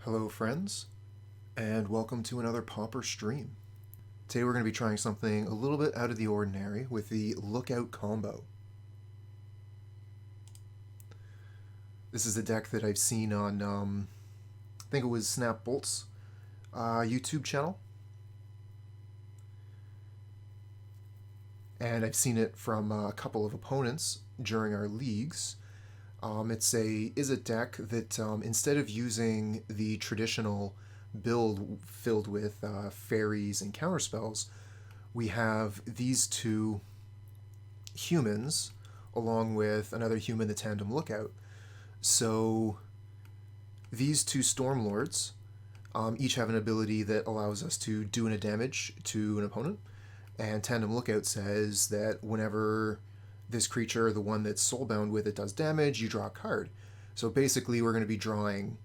Hello friends, and welcome to another Pauper stream. Today we're going to be trying something a little bit out of the ordinary with the Lookout combo. This is a deck that I've seen on, I think it was Snap Bolt's YouTube channel. And I've seen it from a couple of opponents during our leagues. It's a deck that instead of using the traditional build filled with fairies and counterspells, we have these two humans along with another human, the Tandem Lookout. So these two Stormlords each have an ability that allows us to do a damage to an opponent, and Tandem Lookout says that whenever this creature, the one that's soulbound with it, does damage, you draw a card. So basically we're going to be drawing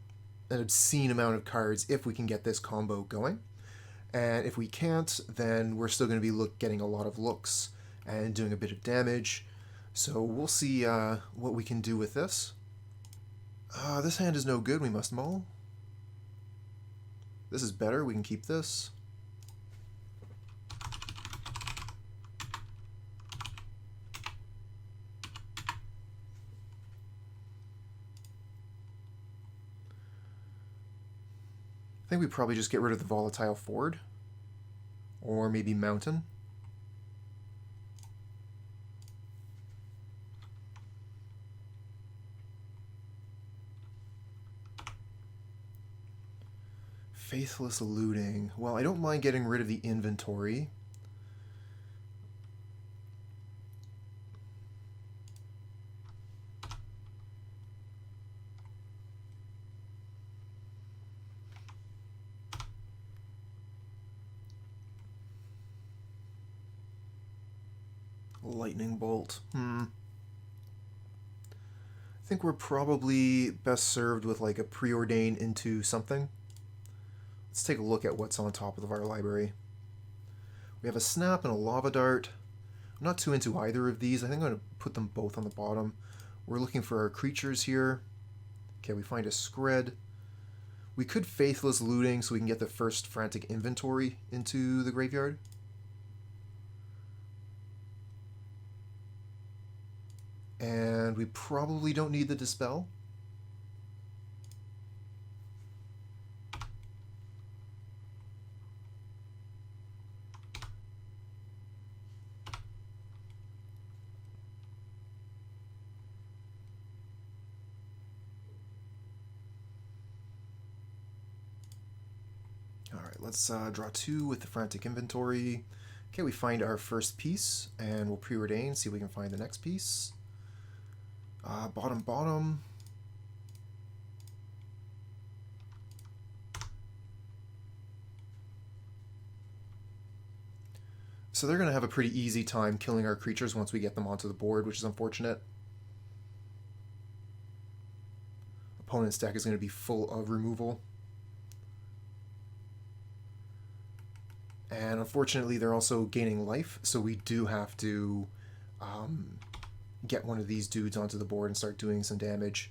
an obscene amount of cards if we can get this combo going. And if we can't, then we're still going to be getting a lot of looks and doing a bit of damage. So we'll see what we can do with this. This hand is no good, we must mull. This is better, we can keep this. I think we probably just get rid of the Volatile Fjord, or maybe Mountain. Faithless Looting. Well, I don't mind getting rid of the inventory. Lightning Bolt. I think we're probably best served with like a Preordain into something. Let's take a look at what's on top of our library. We have a Snap and a Lava Dart. I'm not too into either of these. I think I'm going to put them both on the bottom. We're looking for our creatures here. Okay, we find a Skred. We could Faithless Looting so we can get the first Frantic Inventory into the graveyard. And we probably don't need the Dispel. Alright, let's draw two with the Frantic Inventory. Okay, we find our first piece, and we'll Preordain, see if we can find the next piece. Bottom. So they're going to have a pretty easy time killing our creatures once we get them onto the board, which is unfortunate. Opponent's deck is going to be full of removal. And unfortunately, they're also gaining life, so we do have to get one of these dudes onto the board and start doing some damage.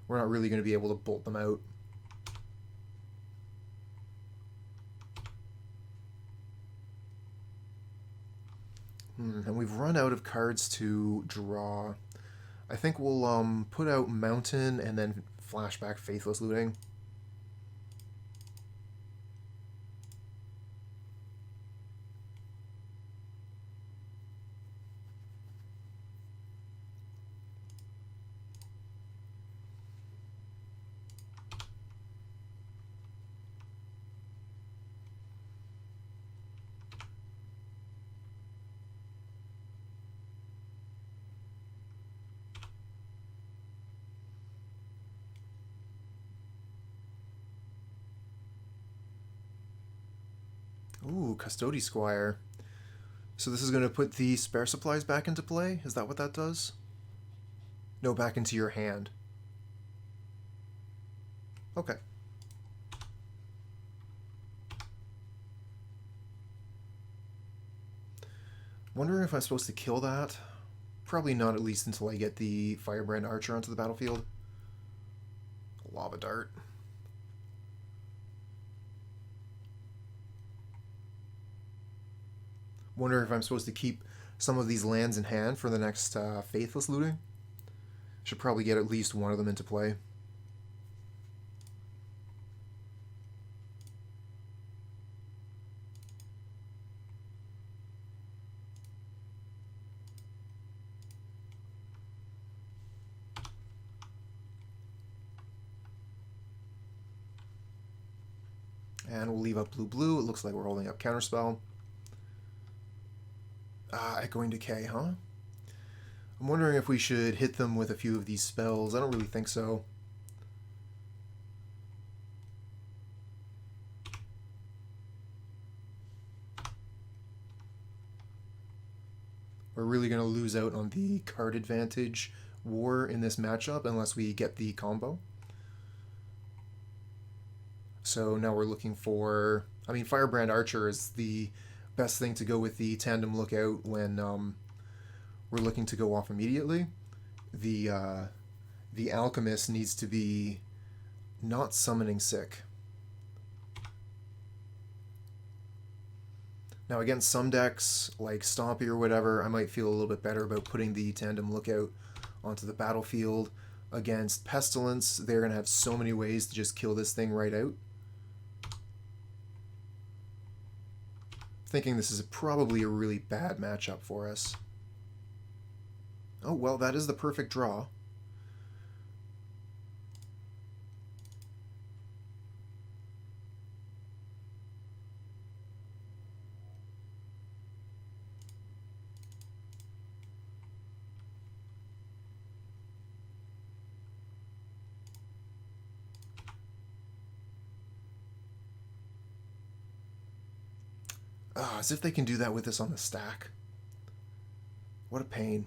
We're not really going to be able to bolt them out. And we've run out of cards to draw. I think we'll put out Mountain and then flashback Faithless Looting. Ooh, Custody Squire. So this is going to put the spare supplies back into play? Is that what that does? No, back into your hand. Okay. Wondering if I'm supposed to kill that. Probably not, at least until I get the Firebrand Archer onto the battlefield. Lava Dart. Wonder if I'm supposed to keep some of these lands in hand for the next Faithless Looting. Should probably get at least one of them into play. And we'll leave up blue-blue. It looks like we're holding up Counterspell. Echoing Decay, huh? I'm wondering if we should hit them with a few of these spells. I don't really think so. We're really going to lose out on the card advantage war in this matchup unless we get the combo. So now we're looking for... I mean, Firebrand Archer is the best thing to go with the Tandem Lookout when we're looking to go off immediately. The Alchemist needs to be not summoning sick. Now against some decks, like Stompy or whatever, I might feel a little bit better about putting the Tandem Lookout onto the battlefield. Against Pestilence, they're going to have so many ways to just kill this thing right out. Thinking this is probably a really bad matchup for us. Oh, well, that is the perfect draw. As if they can do that with this on the stack. What a pain.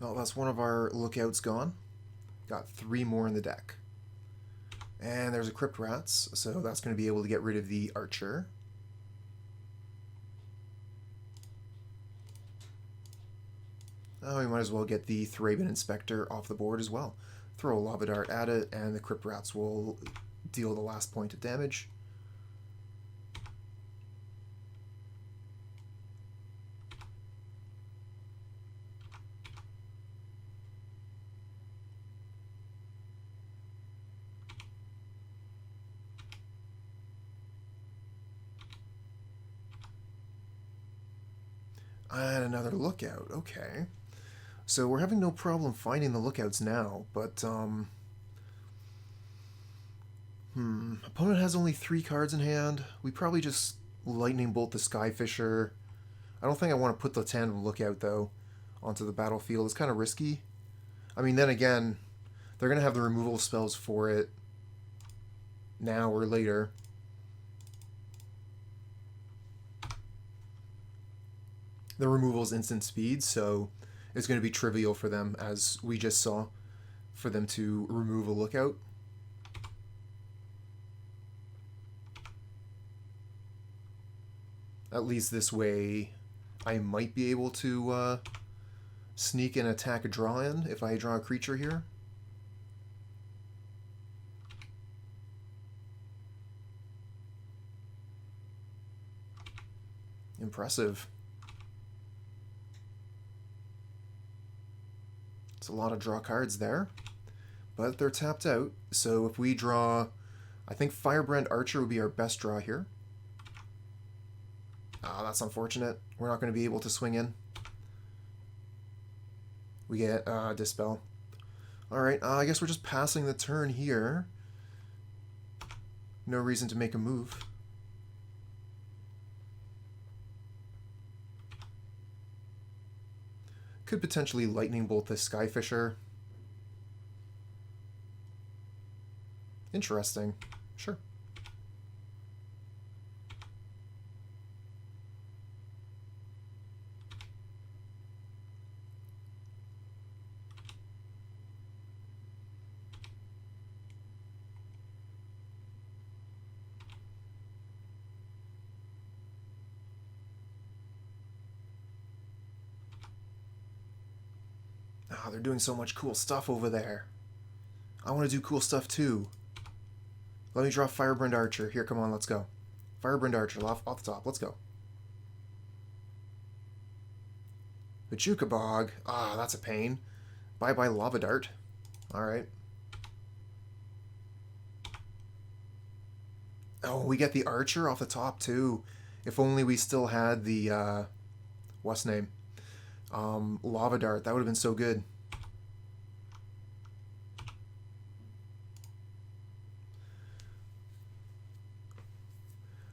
Well, that's one of our lookouts gone. Got 3 more in the deck. And there's a Crypt Rats, so that's going to be able to get rid of the Archer. Oh, we might as well get the Thraben Inspector off the board as well. Throw a Lava Dart at it, and the Crypt Rats will deal the last point of damage. And another Lookout, okay. So we're having no problem finding the Lookouts now, but, opponent has only 3 cards in hand. We probably just Lightning Bolt the Skyfisher. I don't think I want to put the Tandem Lookout, though, onto the battlefield. It's kind of risky. I mean, then again, they're going to have the removal spells for it now or later. The removal is instant speed, so it's going to be trivial for them, as we just saw, for them to remove a Lookout. At least this way, I might be able to sneak and attack a draw-in if I draw a creature here. Impressive. It's a lot of draw cards there, but they're tapped out. So if we draw, I think Firebrand Archer would be our best draw here. That's unfortunate. We're not going to be able to swing in. We get Dispel. Alright, I guess we're just passing the turn here. No reason to make a move. Could potentially Lightning Bolt this Skyfisher. Interesting. Sure. Oh, they're doing so much cool stuff over there. I want to do cool stuff too. Let me draw Firebrand Archer. Here, come on, let's go. Firebrand Archer, off the top. Let's go. Machuca Bog. Ah, that's a pain. Bye-bye Lava Dart. Alright. Oh, we get the Archer off the top, too. If only we still had the, what's name? Lava Dart. That would have been so good.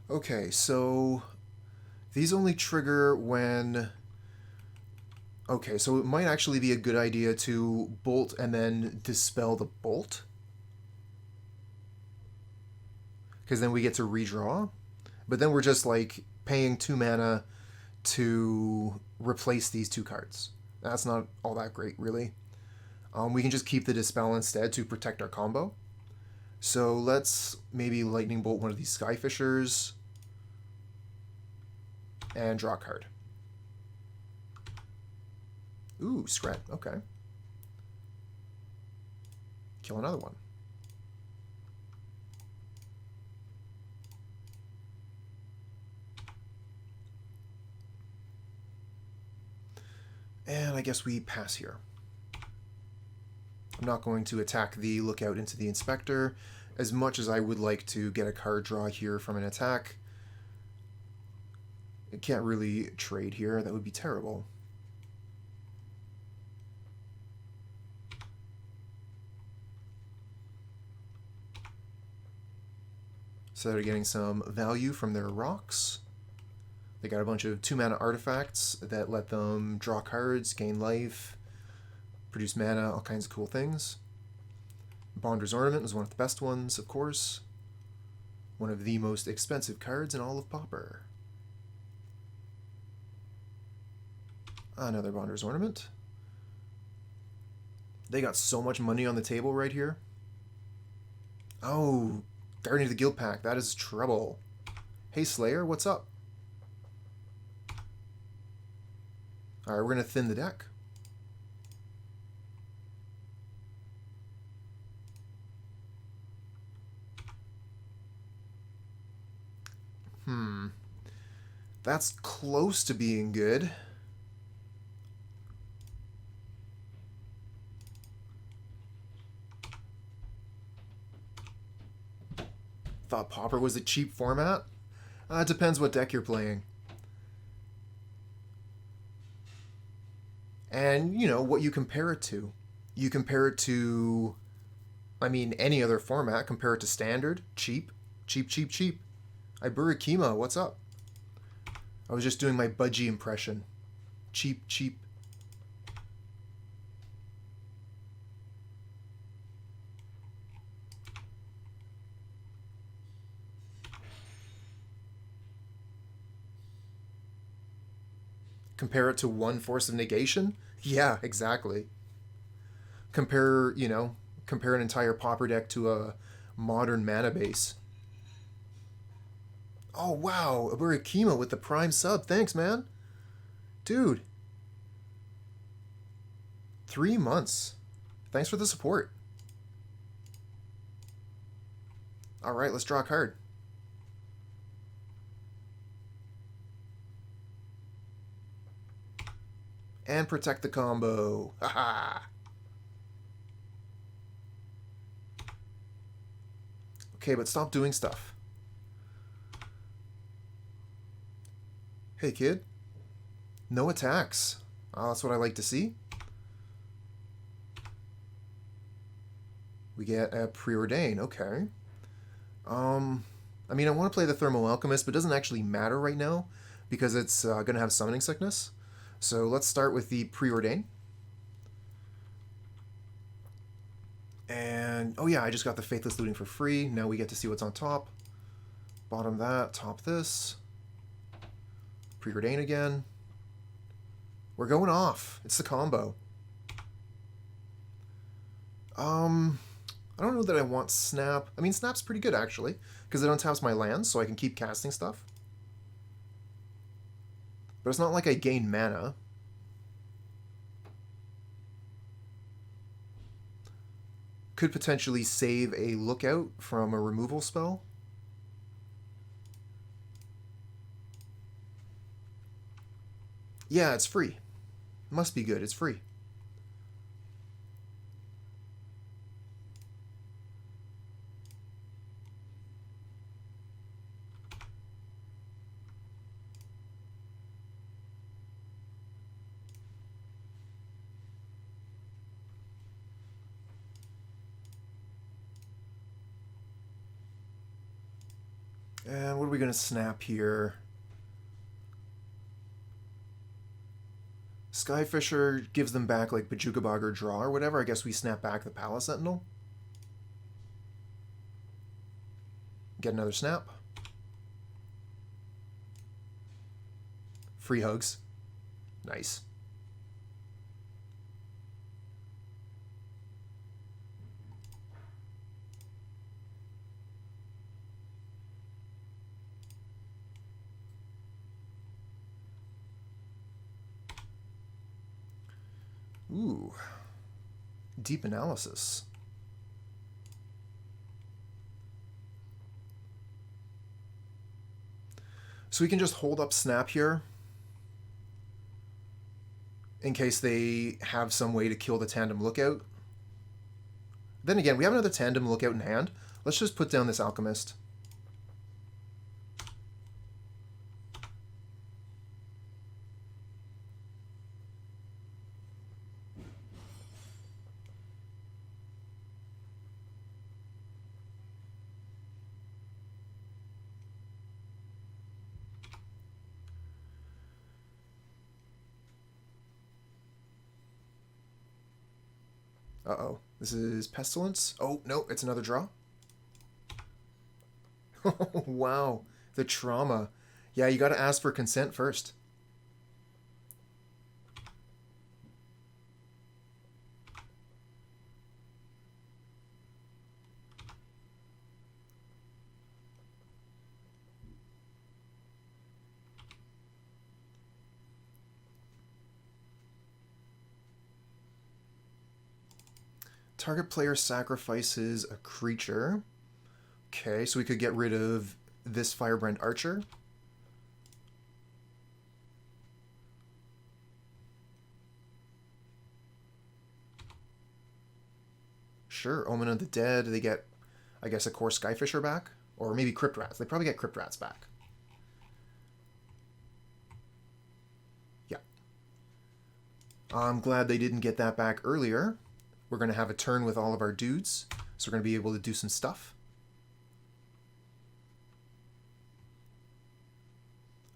Okay, so these only trigger when... Okay, so it might actually be a good idea to bolt and then dispel the bolt. Because then we get to redraw. But then we're just like paying 2 mana to replace these 2 cards. That's not all that great, really. We can just keep the dispel instead to protect our combo. So let's maybe lightning bolt one of these Skyfishers and draw a card. Ooh, Skred. Okay. Kill another one. And I guess we pass here. I'm not going to attack the Lookout into the Inspector. As much as I would like to get a card draw here from an attack, I can't really trade here. That would be terrible. So they're getting some value from their rocks. They got a bunch of 2-mana artifacts that let them draw cards, gain life, produce mana, all kinds of cool things. Bonder's Ornament was one of the best ones, of course. One of the most expensive cards in all of Pauper. Another Bonder's Ornament. They got so much money on the table right here. Oh, Guardian of the Guild Pack, that is trouble. Hey Slayer, what's up? Alright, we're going to thin the deck. That's close to being good. Thought Pauper was a cheap format? It depends what deck you're playing. And, you know, what you compare it to. You compare it to, I mean, any other format. Compare it to Standard. Cheap. Cheap, cheap, cheap. Iburikima, what's up? I was just doing my Budgie impression. Cheap, cheap. Compare it to one Force of Negation? Yeah, exactly. Compare, you know, compare an entire Pauper deck to a modern mana base. Oh, wow. Iburikima with the Prime sub. Thanks, man. Dude. 3 months. Thanks for the support. Alright, let's draw a card. And protect the combo. Haha. Okay, but stop doing stuff. Hey, kid. No attacks. Oh, that's what I like to see. We get a Preordain. Okay. I mean, I want to play the Thermo-Alchemist, but it doesn't actually matter right now because it's going to have Summoning Sickness. So let's start with the Preordain. And, oh yeah, I just got the Faithless Looting for free. Now we get to see what's on top. Bottom that, top this. Preordain again. We're going off. It's the combo. I don't know that I want Snap. I mean, Snap's pretty good, actually, because it untaps my lands, so I can keep casting stuff. But it's not like I gain mana. Could potentially save a Lookout from a removal spell. Yeah, it's free. Must be good, it's free. And what are we going to snap here? Skyfisher gives them back like Bajuka Bog or Draw or whatever. I guess we snap back the Palace Sentinel. Get another snap. Free hugs. Nice. Ooh. Deep analysis. So we can just hold up snap here in case they have some way to kill the Tandem Lookout. Then again, we have another Tandem Lookout in hand. Let's just put down this Alchemist. Uh-oh. This is Pestilence. Oh, no, it's another draw. Oh, wow. The trauma. Yeah, you got to ask for consent first. Target player sacrifices a creature. Okay, so we could get rid of this Firebrand Archer. Sure, Omen of the Dead. They get, I guess, a core Skyfisher back. Or maybe Crypt Rats. They probably get Crypt Rats back. Yeah. I'm glad they didn't get that back earlier. We're going to have a turn with all of our dudes, so we're going to be able to do some stuff.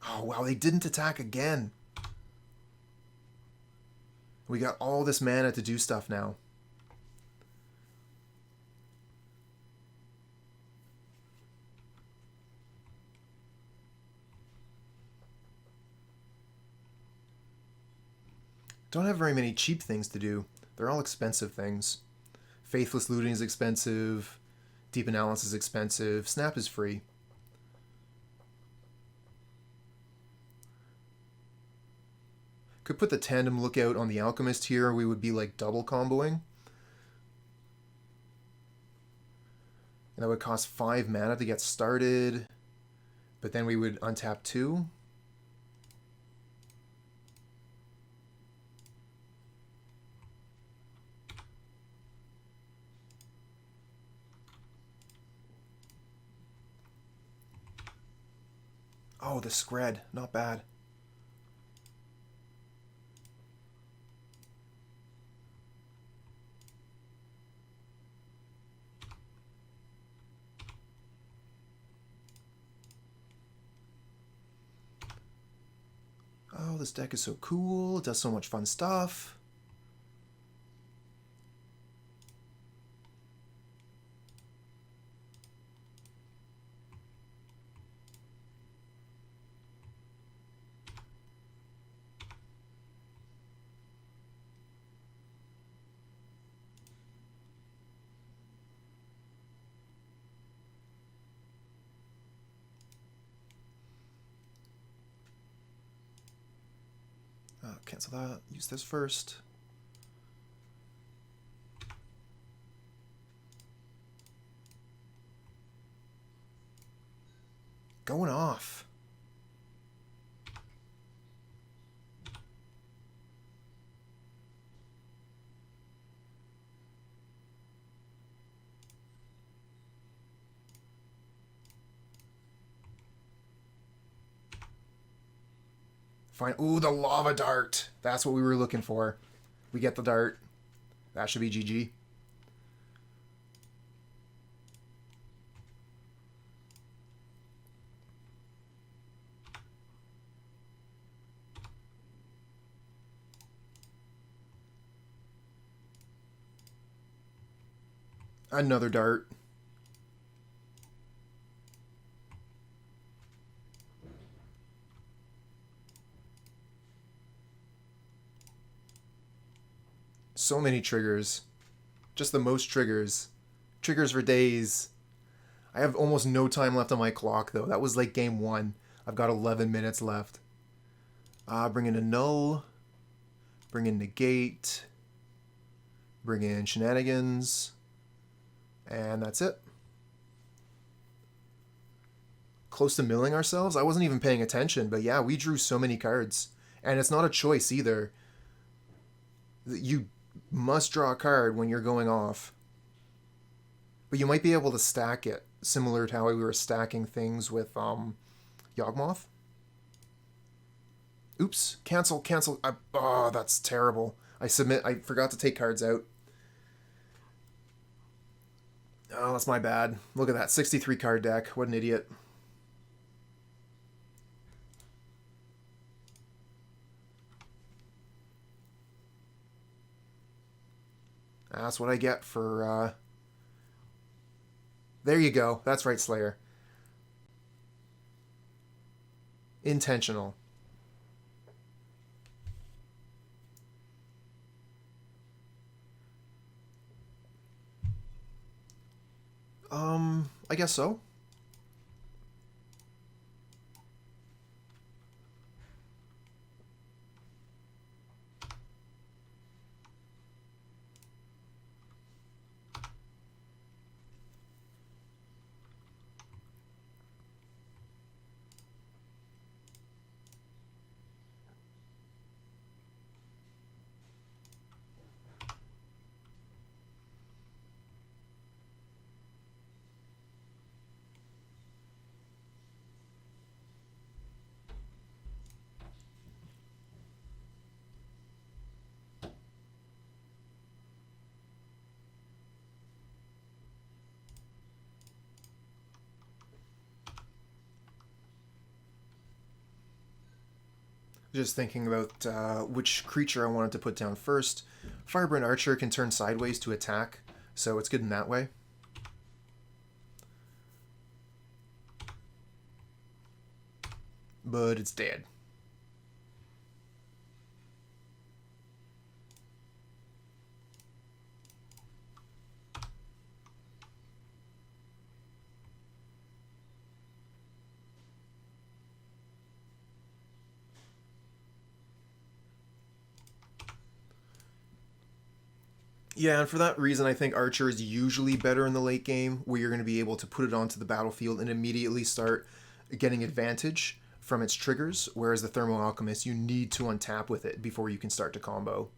Oh, wow, they didn't attack again. We got all this mana to do stuff now. Don't have very many cheap things to do. They're all expensive things. Faithless Looting is expensive. Deep Analysis is expensive. Snap is free. Could put the Tandem Lookout on the Alchemist here. We would be like double comboing. And that would cost 5 mana to get started. But then we would untap 2. Oh, the Skred. Not bad. Oh, this deck is so cool. It does so much fun stuff. Cancel that. Use this first. Going off. Fine. Ooh, the lava dart. That's what we were looking for. We get the dart. That should be GG. Another dart. So many triggers. Just the most triggers. Triggers for days. I have almost no time left on my clock, though. That was like game 1. I've got 11 minutes left. Bring in Annul. Bring in Negate. Bring in Shenanigans. And that's it. Close to milling ourselves? I wasn't even paying attention, but yeah, we drew so many cards. And it's not a choice either. You must draw a card when you're going off. But you might be able to stack it, similar to how we were stacking things with Yawgmoth. Oops, cancel. Oh, that's terrible. I forgot to take cards out. Oh, that's my bad. Look at that, 63 card deck. What an idiot. That's what I get for, There you go. That's right, Slayer. Intentional. I guess so. Just thinking about which creature I wanted to put down first. Firebrand Archer can turn sideways to attack, so it's good in that way. But it's dead. Yeah, and for that reason, I think Archer is usually better in the late game, where you're going to be able to put it onto the battlefield and immediately start getting advantage from its triggers, whereas the Thermo-Alchemist, you need to untap with it before you can start to combo.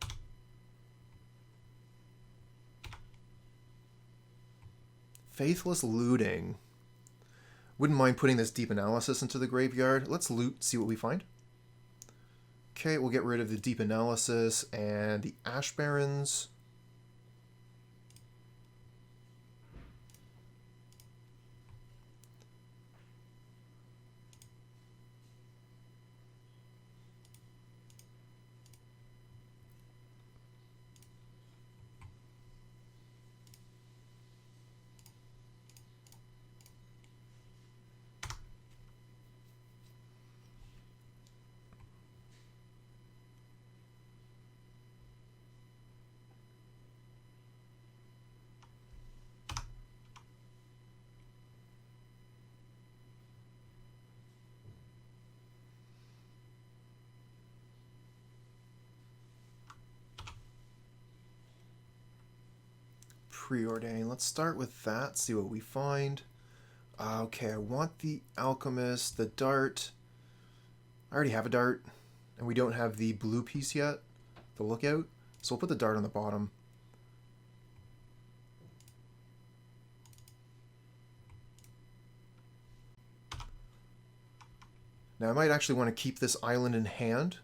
Faithless Looting. Wouldn't mind putting this Deep Analysis into the graveyard. Let's loot, see what we find. Okay, we'll get rid of the Deep Analysis and the Ash Barrens. Preordain. Let's start with that, see what we find. Okay, I want the Alchemist, the Dart. I already have a Dart, and we don't have the blue piece yet, the Lookout. So we'll put the Dart on the bottom. Now I might actually want to keep this island in hand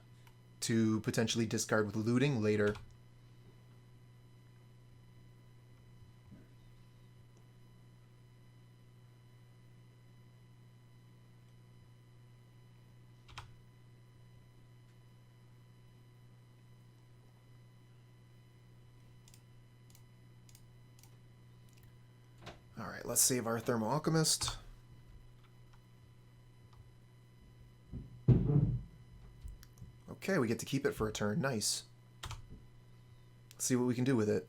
to potentially discard with looting later. Alright, let's save our Thermo-Alchemist. Okay, we get to keep it for a turn. Nice. Let's see what we can do with it.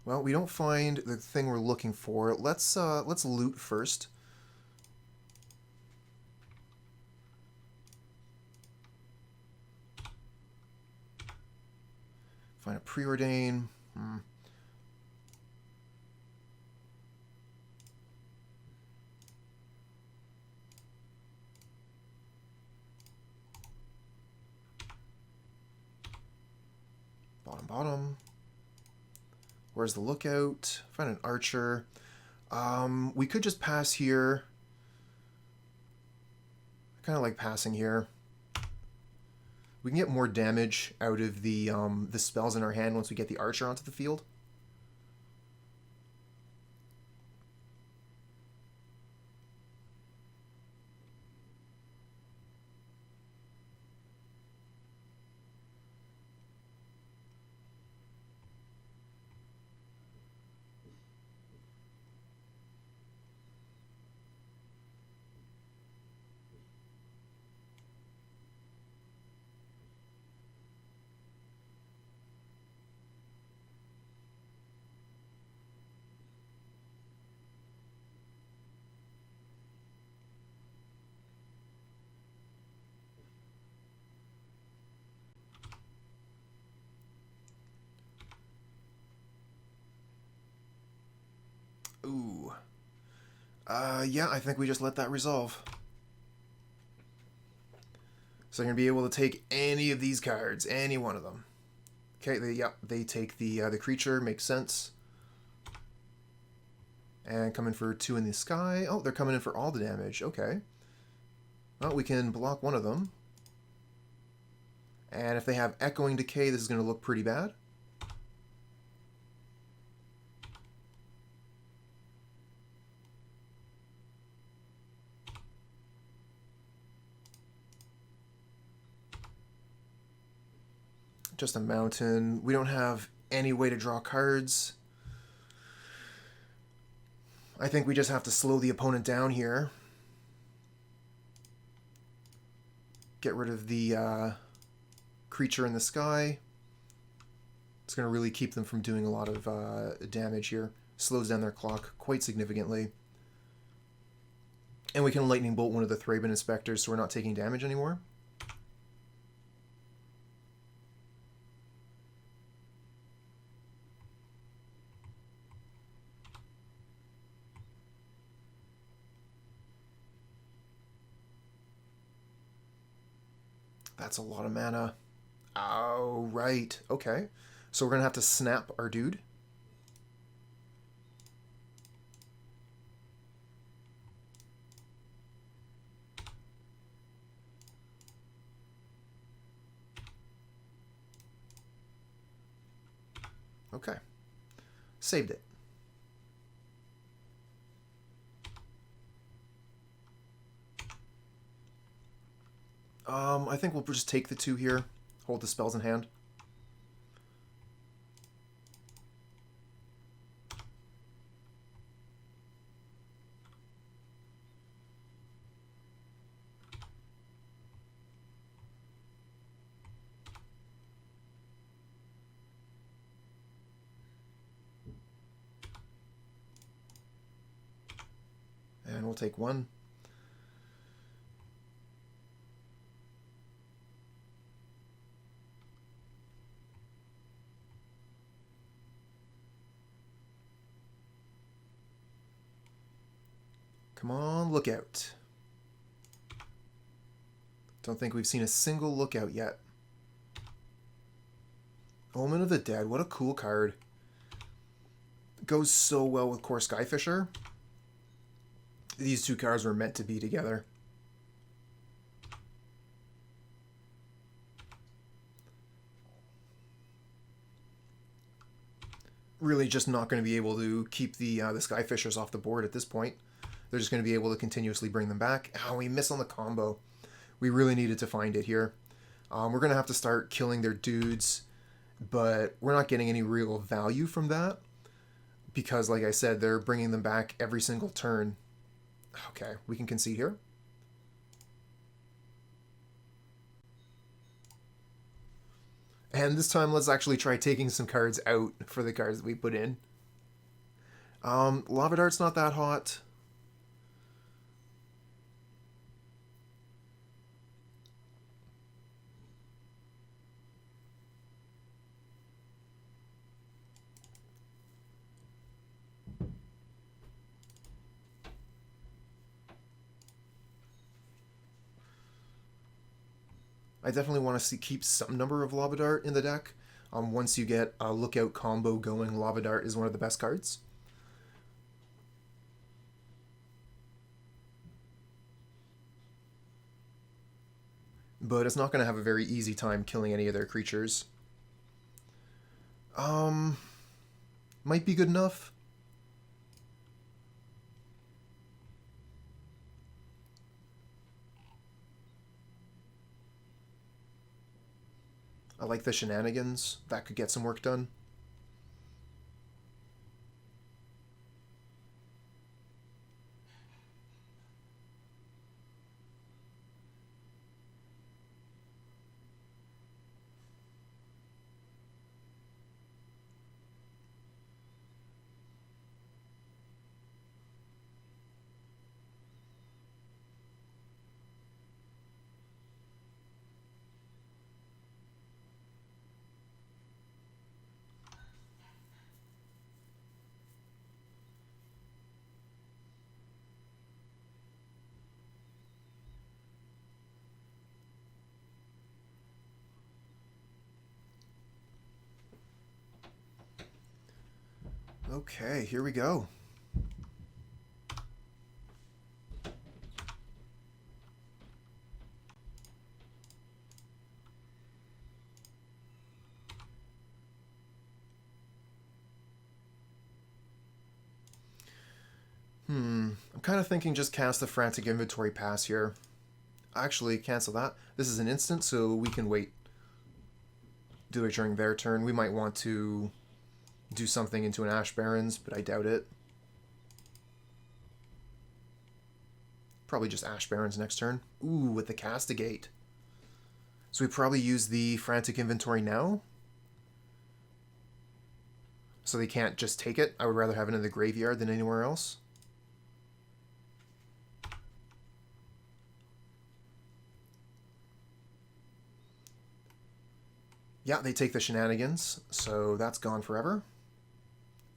Well, we don't find the thing we're looking for. Let's loot first. Find a Preordain. Bottom. Where's the Lookout? Find an Archer. We could just pass here. I kind of like passing here. We can get more damage out of the spells in our hand once we get the Archer onto the field. Ooh. Yeah, I think we just let that resolve. So you're going to be able to take any of these cards, any one of them. Okay, they take the creature, makes sense. And come in for 2 in the sky. Oh, they're coming in for all the damage. Okay. Well, we can block one of them. And if they have Echoing Decay, this is going to look pretty bad. Just a mountain. We don't have any way to draw cards. I think we just have to slow the opponent down here. Get rid of the creature in the sky. It's going to really keep them from doing a lot of damage here. Slows down their clock quite significantly. And we can Lightning Bolt one of the Thraben Inspectors so we're not taking damage anymore. That's a lot of mana. Oh, right. Okay. So we're going to have to snap our dude. Okay. Saved it. I think we'll just take the 2 here. Hold the spells in hand. And we'll take 1. Come on, Lookout. Don't think we've seen a single Lookout yet. Omen of the Dead, what a cool card. Goes so well with Core Skyfisher. These two cards were meant to be together. Really just not going to be able to keep the Skyfishers off the board at this point. They're just going to be able to continuously bring them back. Oh, we miss on the combo. We really needed to find it here. We're going to have to start killing their dudes, but we're not getting any real value from that because, like I said, they're bringing them back every single turn. Okay, we can concede here. And this time, let's actually try taking some cards out for the cards that we put in. Lava Dart's not that hot. I definitely want to keep some number of Lava Dart in the deck. Once you get a Lookout combo going, Lava Dart is one of the best cards. But it's not going to have a very easy time killing any of their creatures. Might be good enough. I like the Shenanigans. That could get some work done. Okay, here we go. I'm kind of thinking just cast the Frantic Inventory pass here. Actually, cancel that. This is an instant, so we can wait. Do it during their turn. We might want to do something into an Ash Barrens, but I doubt it. Probably just Ash Barrens next turn. Ooh, with the Cascade. So we probably use the Frantic Inventory now. So they can't just take it. I would rather have it in the graveyard than anywhere else. Yeah, they take the Shenanigans, so that's gone forever.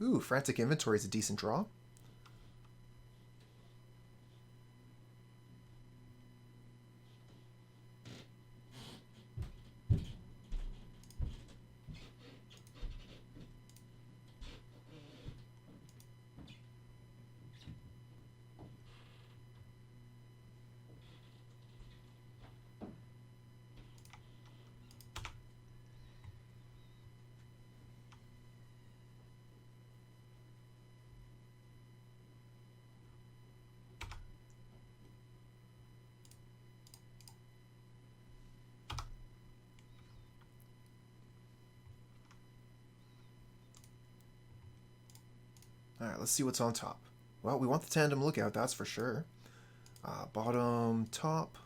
Ooh, Frantic Inventory is a decent draw. Alright, let's see what's on top. Well, we want the Tandem Lookout, that's for sure. Bottom, top.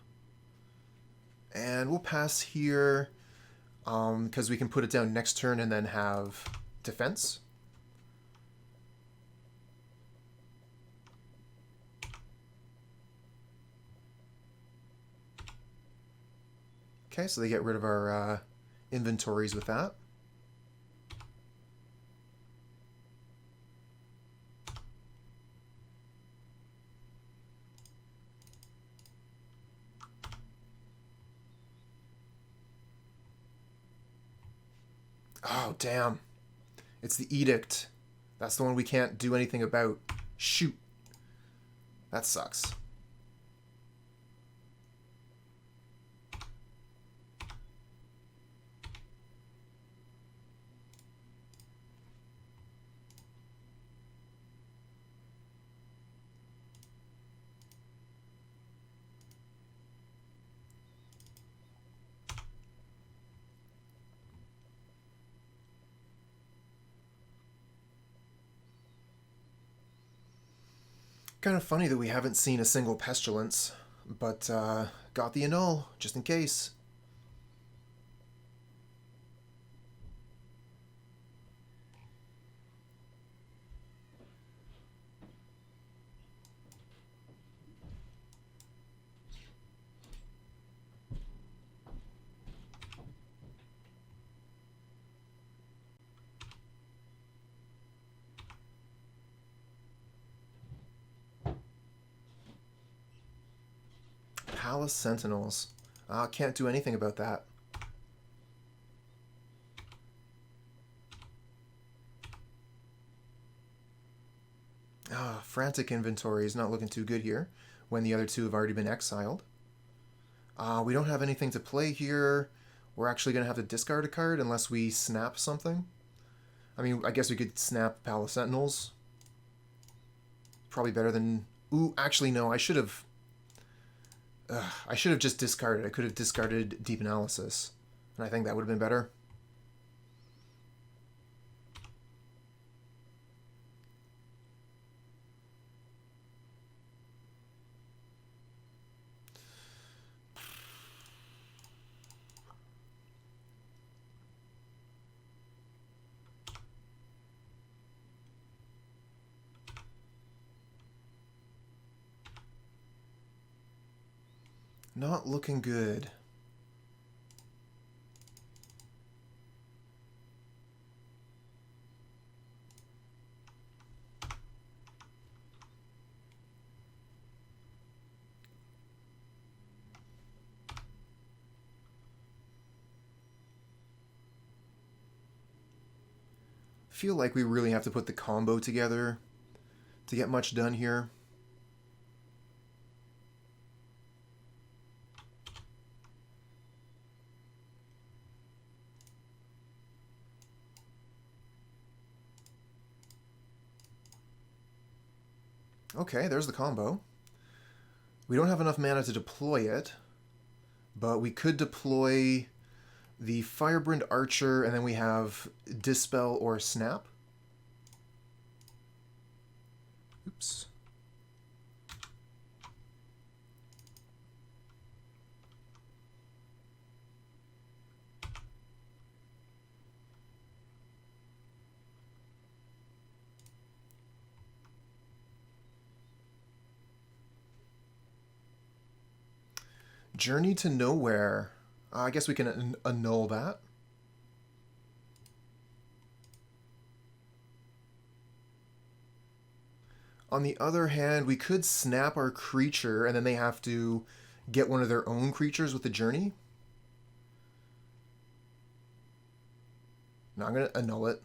And we'll pass here because we can put it down next turn and then have defense. Okay, so they get rid of our inventories with that. Oh, damn. It's the Edict. That's the one we can't do anything about. Shoot. That sucks. Kind of funny that we haven't seen a single Pestilence, but got the Annul, just in case. Palace Sentinels. Can't do anything about that. Frantic Inventory is not looking too good here when the other two have already been exiled. We don't have anything to play here. We're actually going to have to discard a card unless we snap something. I mean, I guess we could snap Palace Sentinels. Probably better than... Ooh, actually, no, I should have just discarded. I could have discarded Deep Analysis, and I think that would have been better. Not looking good. Feel like we really have to put the combo together to get much done here. Okay, there's the combo. We don't have enough mana to deploy it, but we could deploy the Firebrand Archer, and then we have Dispel or Snap. Oops. Journey to Nowhere. I guess we can annul that. On the other hand, we could snap our creature, and then they have to get one of their own creatures with the Journey. No, I'm going to annul it.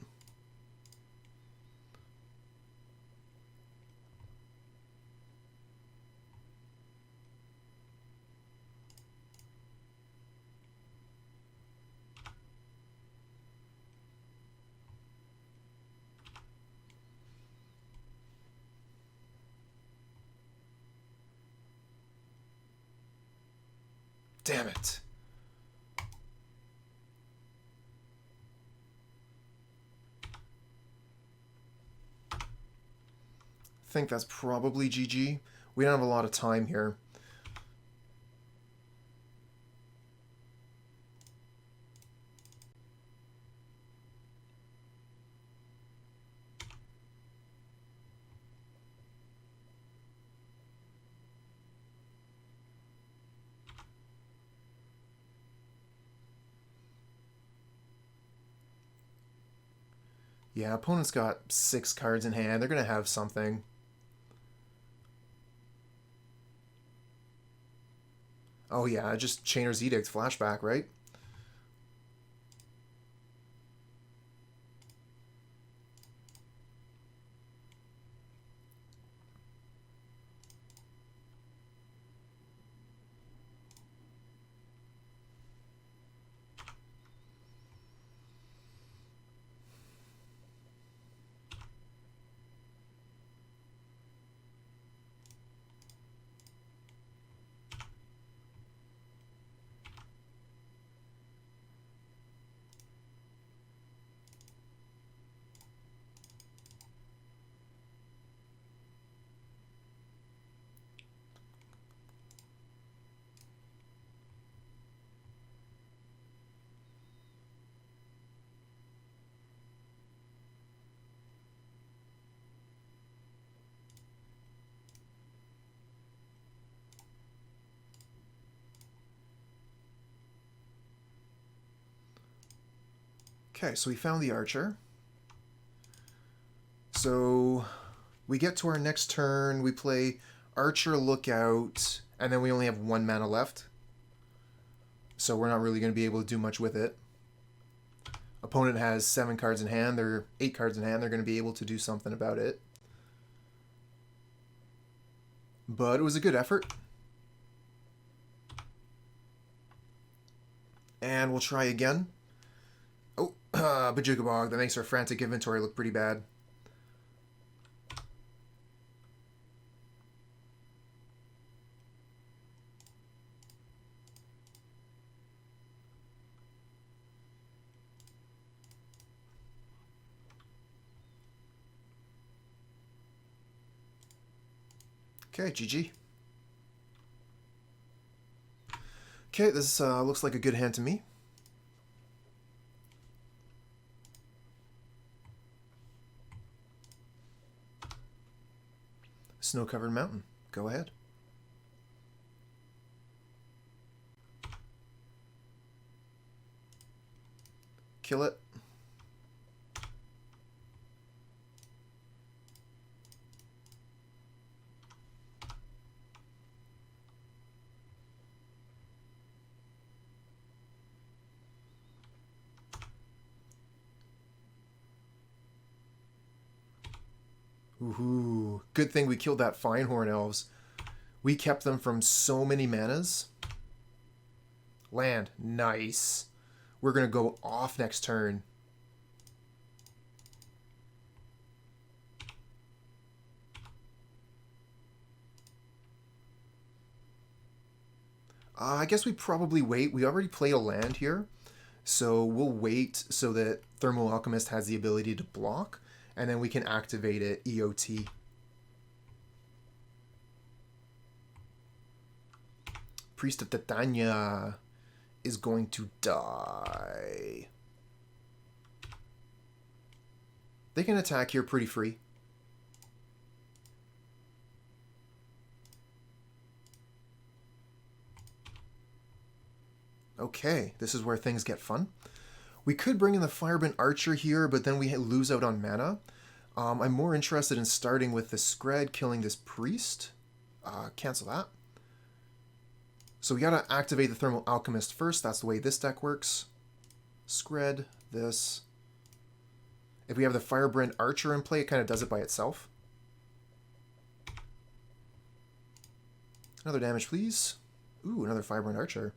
Damn it. I think that's probably GG. We don't have a lot of time here. Yeah, opponent's got 6 cards in hand. They're going to have something. Oh yeah, just Chainer's Edict flashback, right? Okay, so we found the Archer. So we get to our next turn, we play Archer Lookout, and then we only have 1 mana left. So we're not really going to be able to do much with it. Opponent has 7 cards in hand, they're 8 cards in hand, they're going to be able to do something about it. But it was a good effort. And we'll try again. Oh, Bajugabog, that makes our Frantic Inventory look pretty bad. Okay, GG. Okay, this looks like a good hand to me. Snow-covered mountain. Go ahead. Kill it. Ooh, good thing we killed that Finehorn Elves. We kept them from so many manas. Land. Nice. We're going to go off next turn. I guess we probably wait. We already played a land here. So we'll wait so that Thermo-Alchemist has the ability to block. And then we can activate it EOT. Priest of Titania is going to die. They can attack here pretty free. Okay, this is where things get fun. We could bring in the Firebrand Archer here, but then we lose out on mana. I'm more interested in starting with the Skred, killing this Priest. Cancel that. So we gotta activate the Thermo-Alchemist first. That's the way this deck works. Skred, this. If we have the Firebrand Archer in play, it kind of does it by itself. Another damage, please. Ooh, another Firebrand Archer.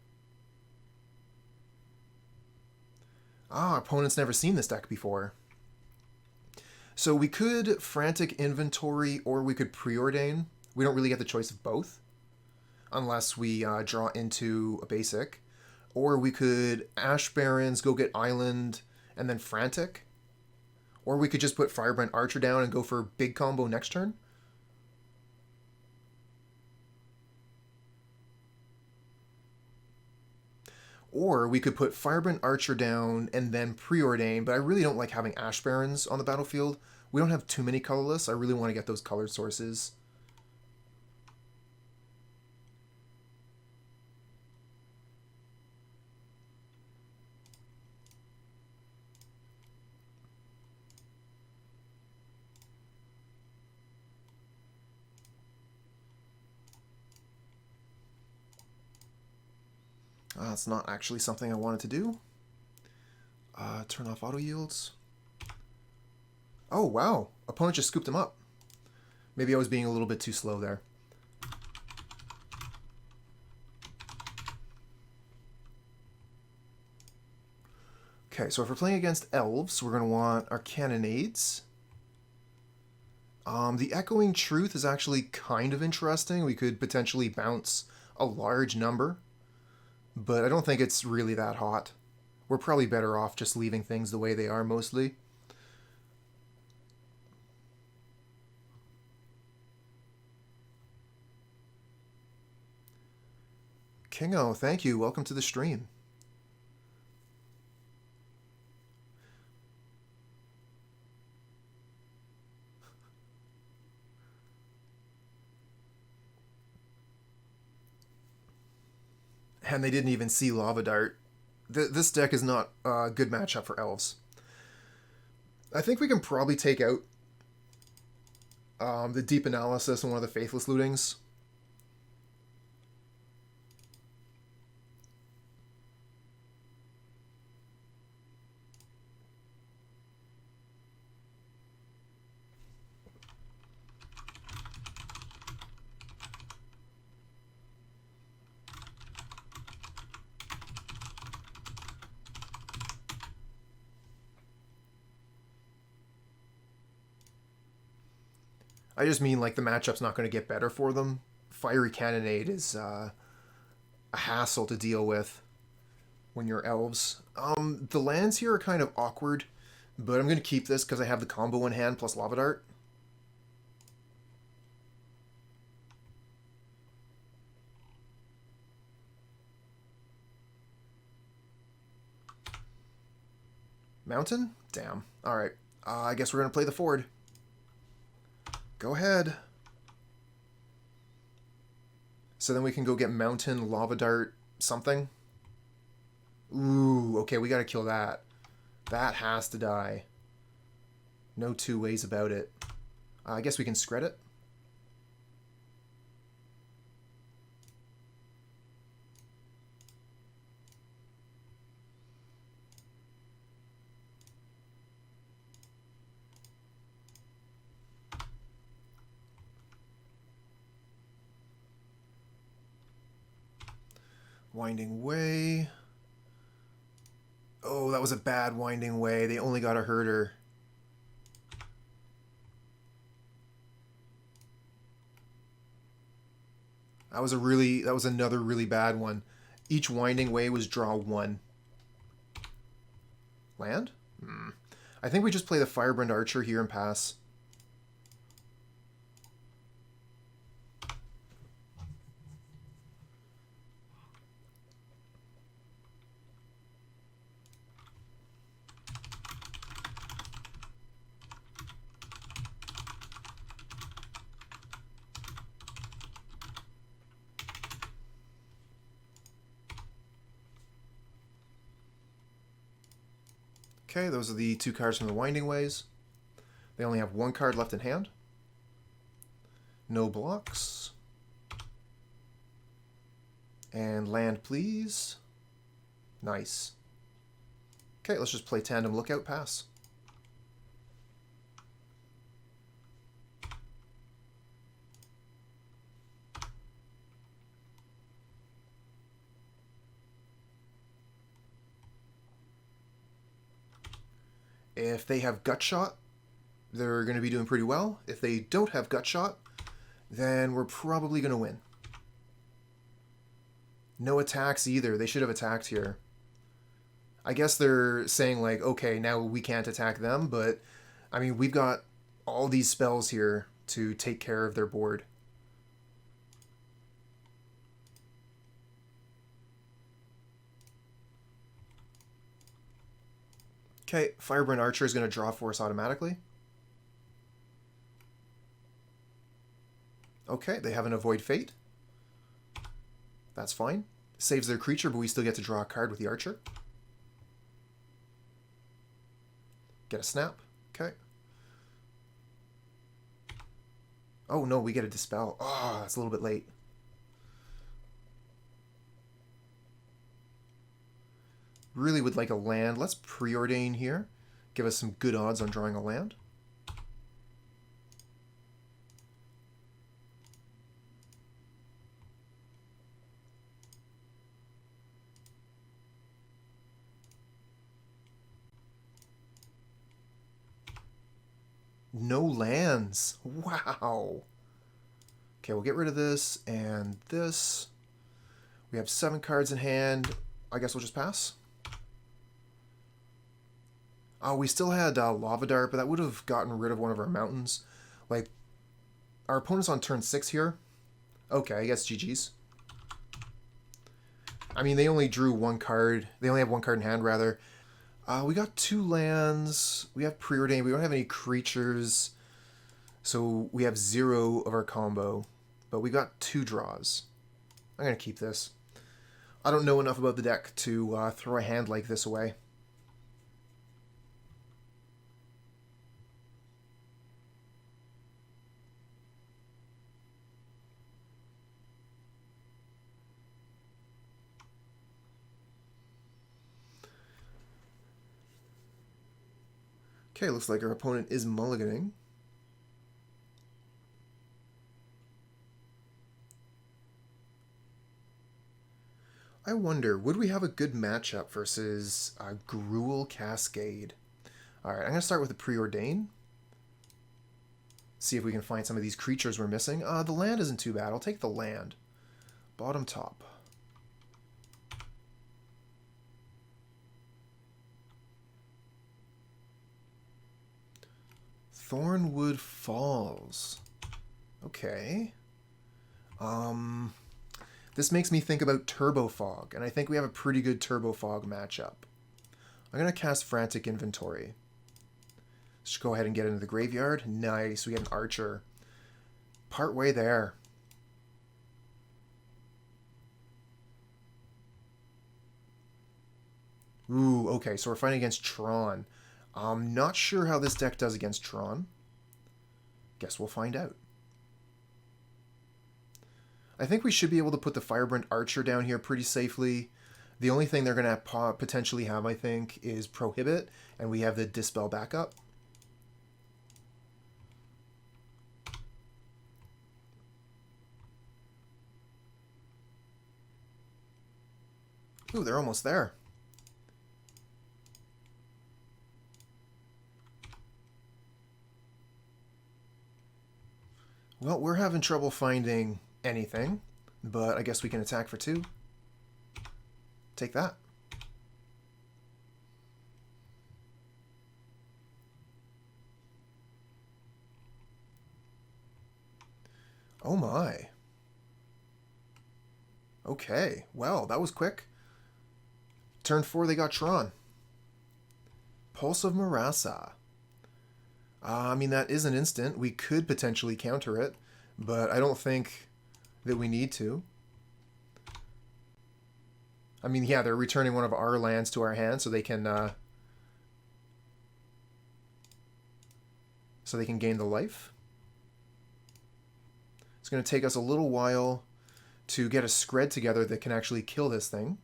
Our opponent's never seen this deck before. So we could Frantic Inventory or we could Preordain. We don't really get the choice of both. Unless we draw into a basic. Or we could Ash Barrens, go get Island, and then Frantic. Or we could just put Firebrand Archer down and go for big combo next turn. Or we could put Firebrand Archer down and then Preordain, but I really don't like having Ash Barrens on the battlefield. We don't have too many colorless. I really want to get those colored sources. That's not actually something I wanted to do. Turn off auto yields. Oh, wow. Opponent just scooped him up. Maybe I was being a little bit too slow there. Okay, so if we're playing against Elves, we're going to want our Cannonades. The Echoing Truth is actually kind of interesting. We could potentially bounce a large number. But I don't think it's really that hot. We're probably better off just leaving things the way they are mostly. Kingo, thank you. Welcome to the stream. And they didn't even see Lava Dart. This deck is not a good matchup for Elves. I think we can probably take out the Deep Analysis and one of the Faithless Lootings. I just mean like the matchup's not going to get better for them. Fiery Cannonade is a hassle to deal with when you're elves. The lands here are kind of awkward, but I'm going to keep this because I have the combo in hand plus Lava Dart. Mountain? Damn. Alright. I guess we're going to play the Ford. Go ahead. So then we can go get Mountain, Lava Dart, something. Ooh, okay, we gotta kill that. That has to die. No two ways about it. I guess we can Skred it. Winding Way. Oh, that was a bad Winding Way. They only got a herder. That was another really bad one. Each Winding Way was draw 1. Land? I think we just play the Firebrand Archer here and pass. Okay, those are the 2 cards from the Winding Ways. They only have 1 card left in hand. No blocks. And land, please. Nice. Okay, let's just play Tandem Lookout, pass. If they have Gut Shot, they're going to be doing pretty well. If they don't have Gut Shot, then we're probably going to win. No attacks either. They should have attacked here. I guess they're saying like, okay, now we can't attack them, but I mean, we've got all these spells here to take care of their board. Okay, Firebrand Archer is going to draw for us automatically. Okay, they have an Avoid Fate. That's fine. Saves their creature, but we still get to draw a card with the Archer. Get a Snap. Okay. Oh no, we get a Dispel. Oh, that's a little bit late. Really would like a land. Let's Preordain here. Give us some good odds on drawing a land. No lands. Wow. Okay, we'll get rid of this and this. We have 7 cards in hand. I guess we'll just pass. Oh, we still had Lava Dart, but that would have gotten rid of one of our mountains. Like, our opponent's on turn 6 here. Okay, I guess GG's. I mean, they only drew 1 card. They only have 1 card in hand, rather. We got 2 lands. We have Preordain. We don't have any creatures. So we have 0 of our combo. But we got 2 draws. I'm going to keep this. I don't know enough about the deck to throw a hand like this away. Okay, looks like our opponent is mulliganing. I wonder, would we have a good matchup versus Gruul Cascade? Alright, I'm going to start with the Preordain. See if we can find some of these creatures we're missing. The land isn't too bad. I'll take the land. Bottom top. Thornwood Falls. Okay. This makes me think about Turbo Fog, and I think we have a pretty good Turbo Fog matchup. I'm going to cast Frantic Inventory. Just go ahead and get into the graveyard. Nice, we get an Archer. Part way there. Ooh, okay, so we're fighting against Tron. I'm not sure how this deck does against Tron. Guess we'll find out. I think we should be able to put the Firebrand Archer down here pretty safely. The only thing they're going to potentially have, I think, is Prohibit, and we have the Dispel backup. Ooh, they're almost there. Well, we're having trouble finding anything, but I guess we can attack for 2. Take that. Oh my. Okay, well, that was quick. Turn 4, they got Tron. Pulse of Marasa. I mean, that is an instant. We could potentially counter it, but I don't think that we need to. I mean, yeah, they're returning one of our lands to our hand so they can gain the life. It's going to take us a little while to get a Skred together that can actually kill this thing.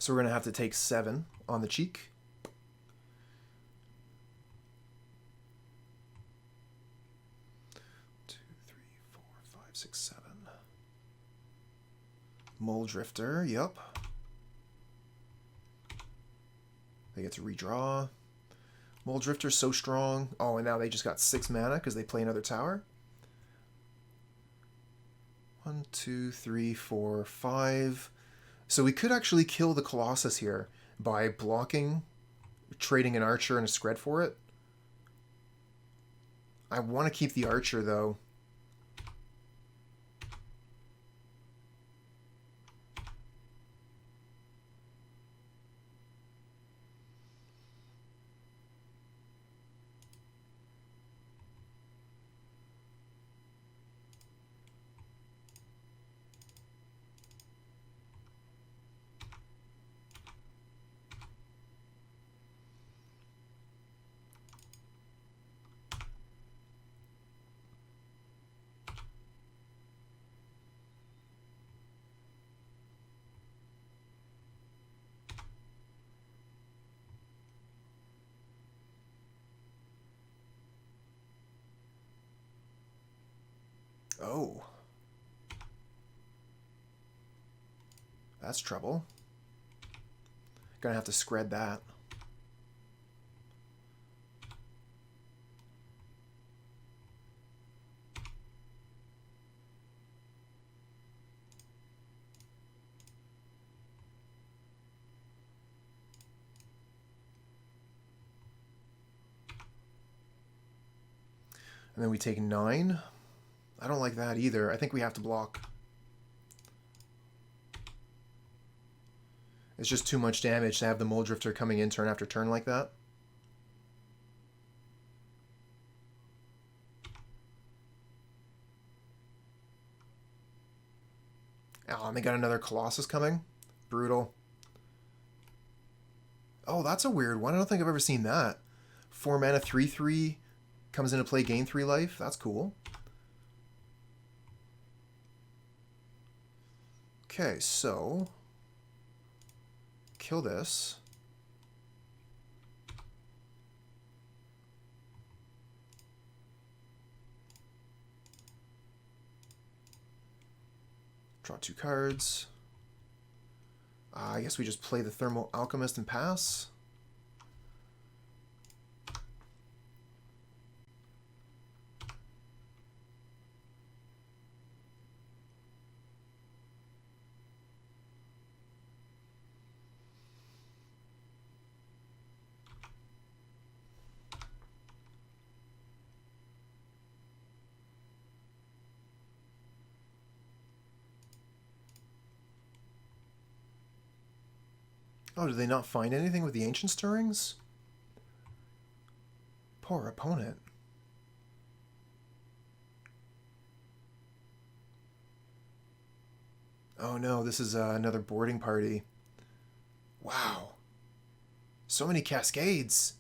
So we're going to have to take 7 on the cheek. Two, three, four, five, 6, 7. Mole Drifter, yep. They get to redraw. Mole Drifter's so strong. Oh, and now they just got 6 mana because they play another tower. 1, 2, 3, 4, 5. So we could actually kill the Colossus here by blocking, trading an Archer and a Skred for it. I want to keep the Archer, though. Oh. That's trouble. Gonna have to Skred that. And then we take 9. I don't like that either. I think we have to block. It's just too much damage to have the Mole Drifter coming in turn after turn like that. Oh, and they got another Colossus coming. Brutal. Oh, that's a weird one. I don't think I've ever seen that. 4 mana 3/3 comes into play, gain 3 life. That's cool. Okay, so kill this. Draw 2 cards. I guess we just play the Thermo-Alchemist and pass. Oh, did they not find anything with the Ancient Stirrings? Poor opponent. Oh no, this is another boarding party. Wow. So many Cascades.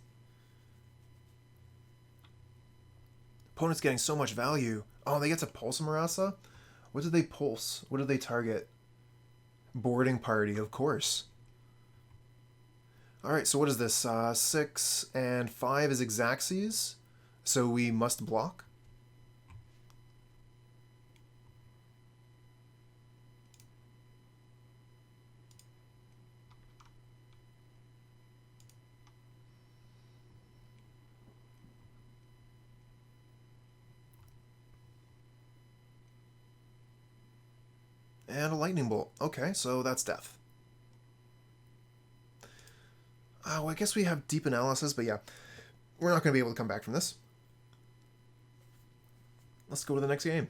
Opponent's getting so much value. Oh, they get to Pulse Marasa? What did they pulse? What did they target? Boarding party, of course. Alright, so what is this? 6 and 5 is Xaxes, so we must block. And a Lightning Bolt. Okay, so that's death. Oh, I guess we have Deep Analysis, but yeah, we're not going to be able to come back from this. Let's go to the next game.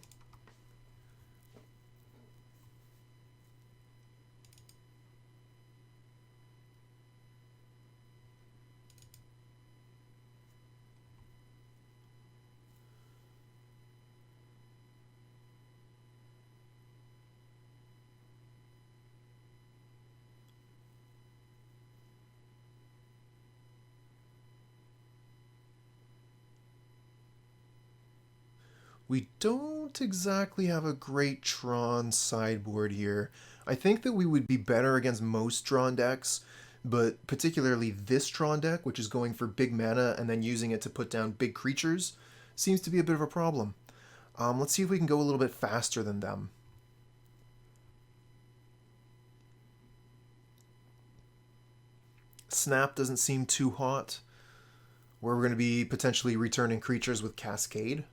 We don't exactly have a great Tron sideboard here. I think that we would be better against most Tron decks, but particularly this Tron deck, which is going for big mana and then using it to put down big creatures, seems to be a bit of a problem. Let's see if we can go a little bit faster than them. Snap doesn't seem too hot. We're going to be potentially returning creatures with Cascade.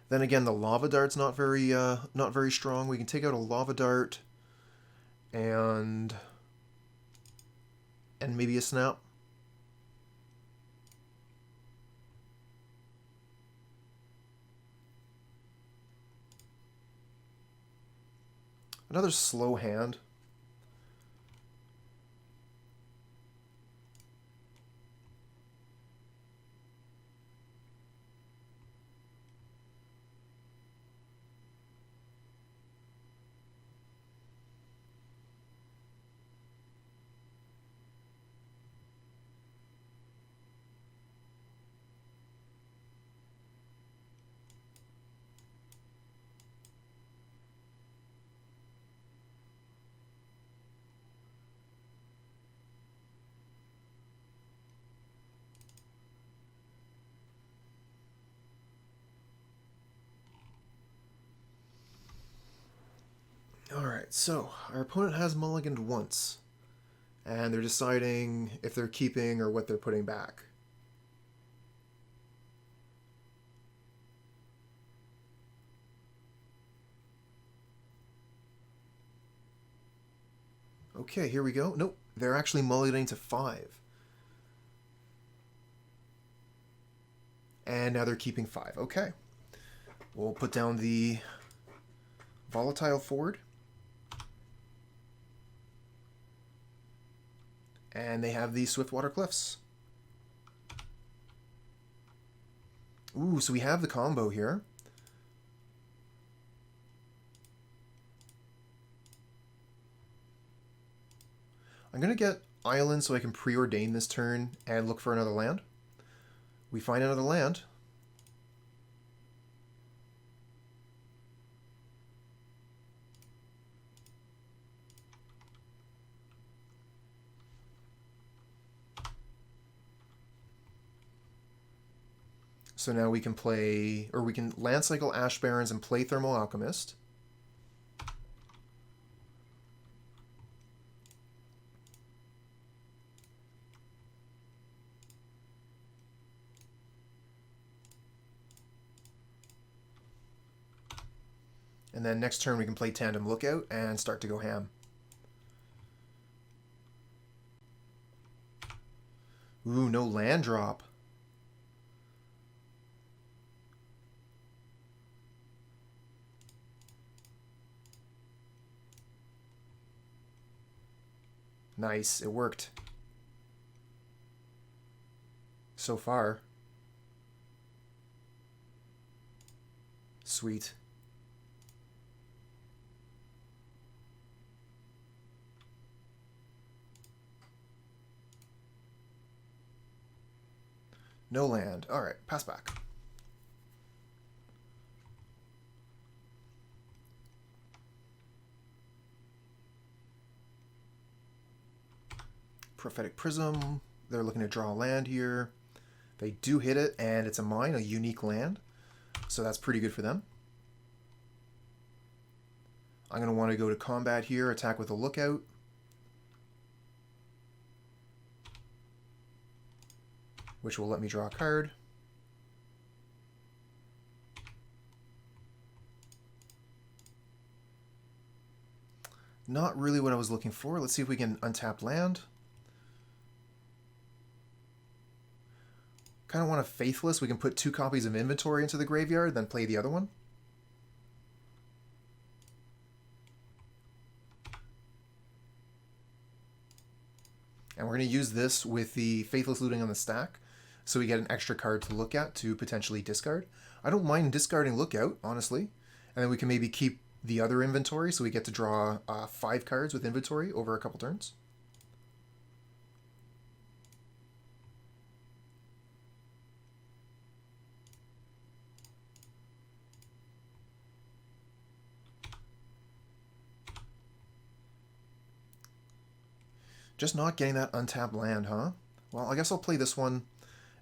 Then again, the Lava Dart's not very strong. We can take out a Lava Dart and maybe a Snap. Another slow hand. Alright, so our opponent has mulliganed once, and they're deciding if they're keeping or what they're putting back. Okay, here we go. Nope, they're actually mulliganing to 5. And now they're keeping 5. Okay. We'll put down the Volatile Fjord. And they have the Swiftwater Cliffs. Ooh, so we have the combo here. I'm going to get Island so I can Preordain this turn and look for another land. We find another land. So now we can play, or we can land cycle Ash Barrens and play Thermo-Alchemist. And then next turn we can play Tandem Lookout and start to go ham. Ooh, no land drop. Nice, it worked. So far. Sweet. No land. All right, pass back. Prophetic Prism. They're looking to draw a land here. They do hit it, and it's a mine, a unique land. So that's pretty good for them. I'm going to want to go to combat here, attack with a Lookout. Which will let me draw a card. Not really what I was looking for. Let's see if we can untap land. Kind of want a Faithless. We can put 2 copies of Inventory into the graveyard, then play the other one. And we're going to use this with the Faithless Looting on the stack, so we get an extra card to look at to potentially discard. I don't mind discarding Lookout, honestly. And then we can maybe keep the other Inventory, so we get to draw 5 cards with Inventory over a couple turns. Just not getting that untapped land, huh? Well, I guess I'll play this one,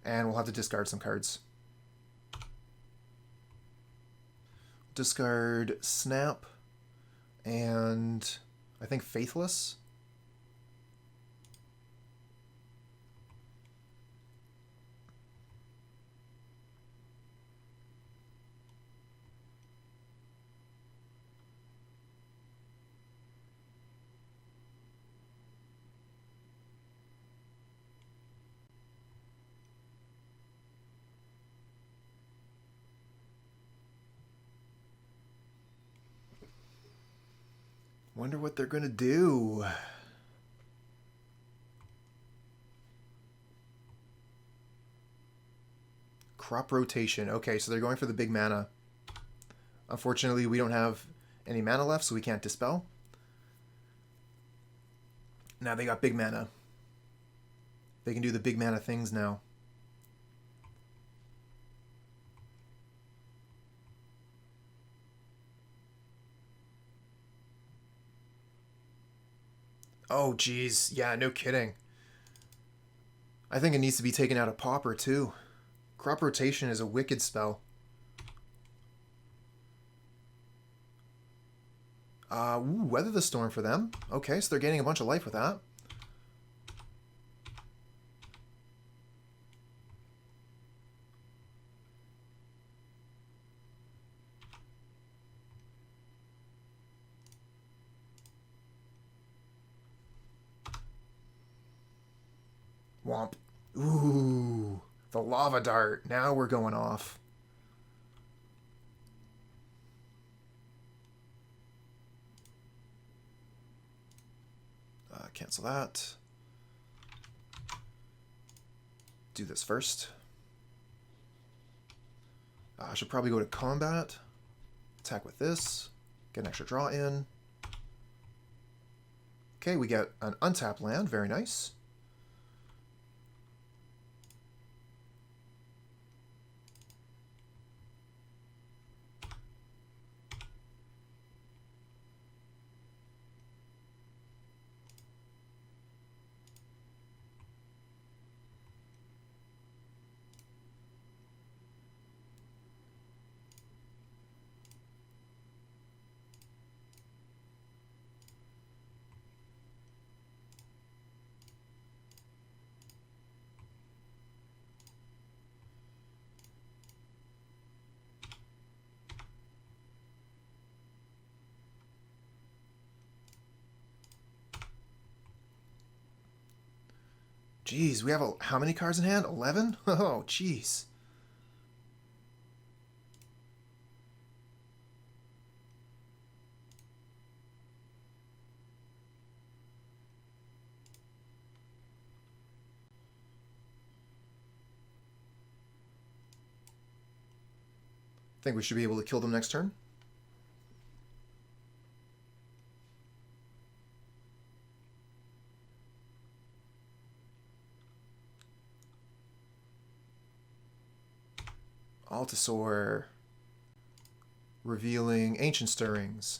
and we'll have to discard some cards. Discard Snap, and I think Faithless. Wonder what they're going to do. Crop rotation. Okay, so they're going for the big mana. Unfortunately, we don't have any mana left, so we can't Dispel. Now they got big mana. They can do the big mana things now. Oh, geez. Yeah, no kidding. I think it needs to be taken out of Pauper, too. Crop rotation is a wicked spell. Ooh, Weather the Storm for them. Okay, so they're gaining a bunch of life with that. Womp. Ooh, the Lava Dart. Now we're going off. Cancel that. Do this first. I should probably go to combat. Attack with this. Get an extra draw in. Okay, we get an untapped land. Very nice. Jeez, we have how many cards in hand? 11? Oh, jeez. Think we should be able to kill them next turn? Altasaur. Revealing Ancient Stirrings.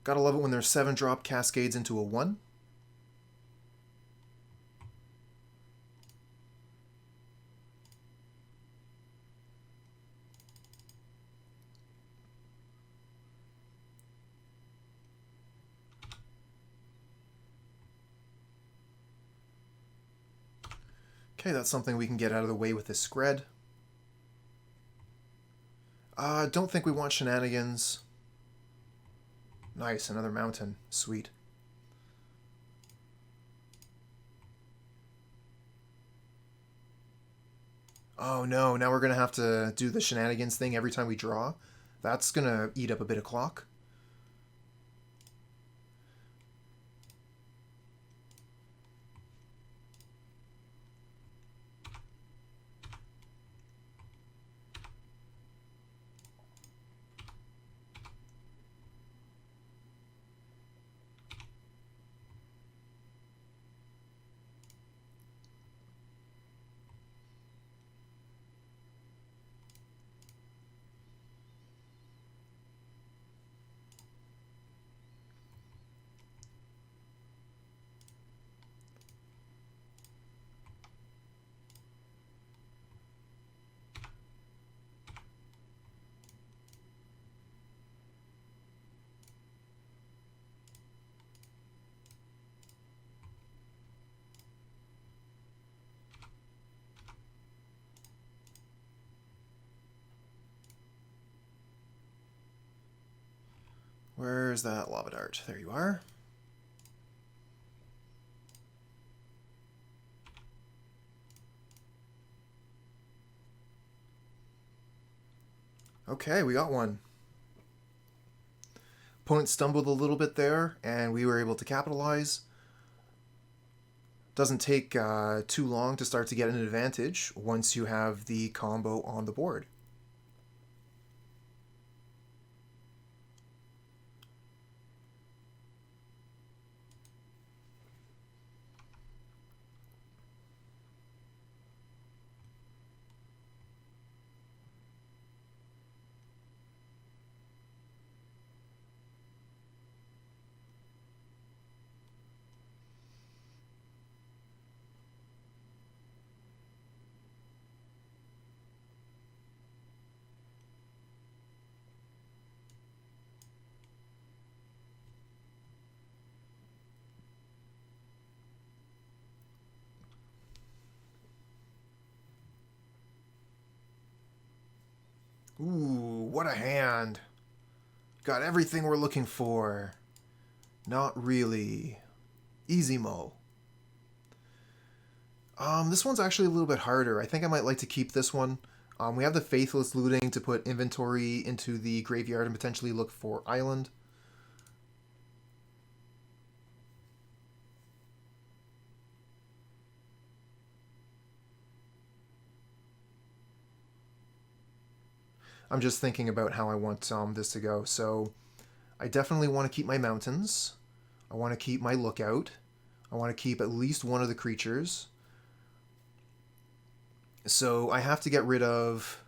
Gotta love it when there's 7-drop Cascades into a 1. Okay, that's something we can get out of the way with this Skred. Don't think we want Shenanigans. Nice, another mountain. Sweet. Oh no, now we're going to have to do the Shenanigans thing every time we draw. That's going to eat up a bit of clock. Where's that lava dart? There you are. Okay, we got one. Opponent stumbled a little bit there, and we were able to capitalize. Doesn't take too long to start to get an advantage once you have the combo on the board. Ooh, what a hand. Got everything we're looking for. Not really. Easy mo. This one's actually a little bit harder. I think I might like to keep this one. We have the Faithless Looting to put inventory into the graveyard and potentially look for island. I'm just thinking about how I want this to go. So I definitely want to keep my mountains. I want to keep my Lookout. I want to keep at least one of the creatures. So I have to get rid of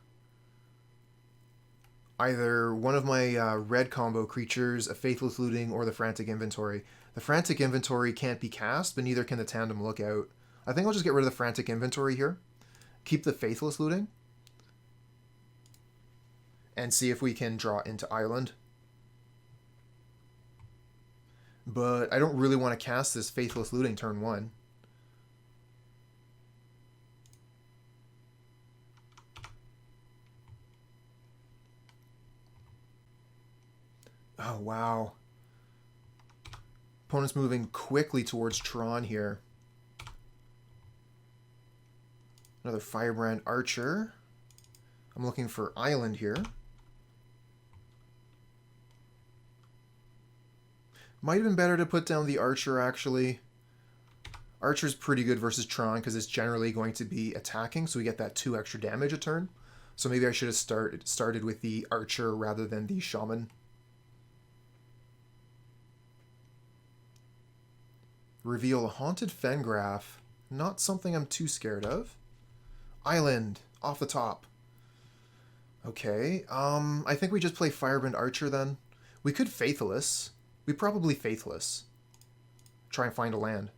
either one of my red combo creatures, a Faithless Looting, or the Frantic Inventory. The Frantic Inventory can't be cast, but neither can the Tandem Lookout. I think I'll just get rid of the Frantic Inventory here. Keep the Faithless Looting. And see if we can draw into Island. But I don't really want to cast this Faithless Looting turn 1. Oh, wow. Opponent's moving quickly towards Tron here. Another Firebrand Archer. I'm looking for Island here. Might have been better to put down the Archer, actually. Archer's pretty good versus Tron because it's generally going to be attacking, so we get that 2 extra damage a turn. So maybe I should have started with the Archer rather than the Shaman. Reveal a Haunted Fengraf. Not something I'm too scared of. Island, off the top. Okay, I think we just play Firebrand Archer then. We could Faithless. We probably Faithless. Try and find a land.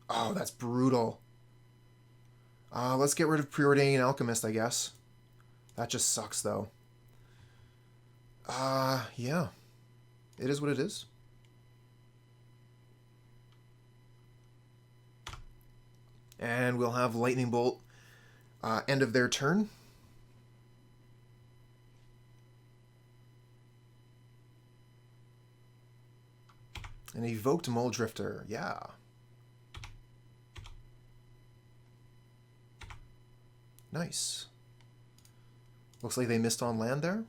Oh, that's brutal. Let's get rid of Preordain Alchemist, I guess. That just sucks, though. Yeah. It is what it is. And we'll have Lightning Bolt end of their turn. An Evoked Muldrifter, yeah. Nice. Looks like they missed on land there.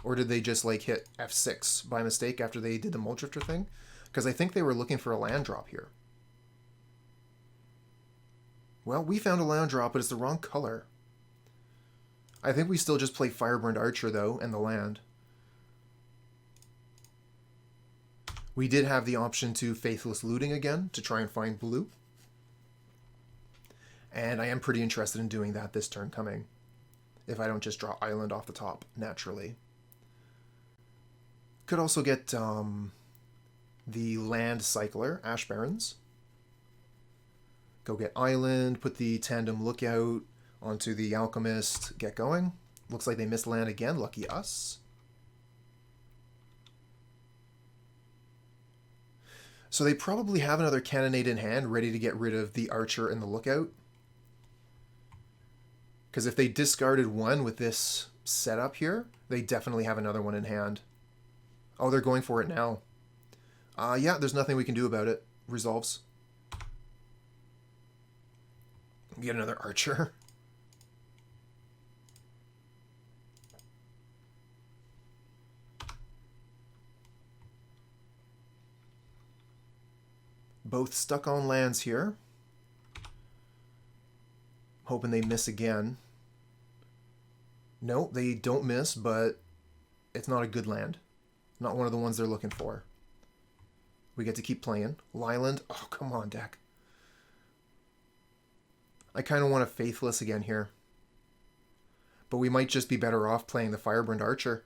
Or did they just like hit F6 by mistake after they did the Muldrifter thing? Because I think they were looking for a land drop here. Well, we found a land drop, but it's the wrong color. I think we still just play Firebrand Archer, though, and the land. We did have the option to Faithless Looting again to try and find blue. And I am pretty interested in doing that this turn coming. If I don't just draw Island off the top, naturally. Could also get the Land Cycler, Ash Barrens. Go get Island, put the Tandem Lookout onto the Alchemist, get going. Looks like they missed land again, lucky us. So they probably have another Cannonade in hand, ready to get rid of the Archer and the Lookout. Because if they discarded one with this setup here, they definitely have another one in hand. Oh, they're going for it now. Yeah, there's nothing we can do about it. Resolves. Get another Archer. Both stuck on lands here. Hoping they miss again. No, they don't miss, but it's not a good land. Not one of the ones they're looking for. We get to keep playing. Lyland. Oh, come on, deck. I kind of want a Faithless again here. But we might just be better off playing the Firebrand Archer.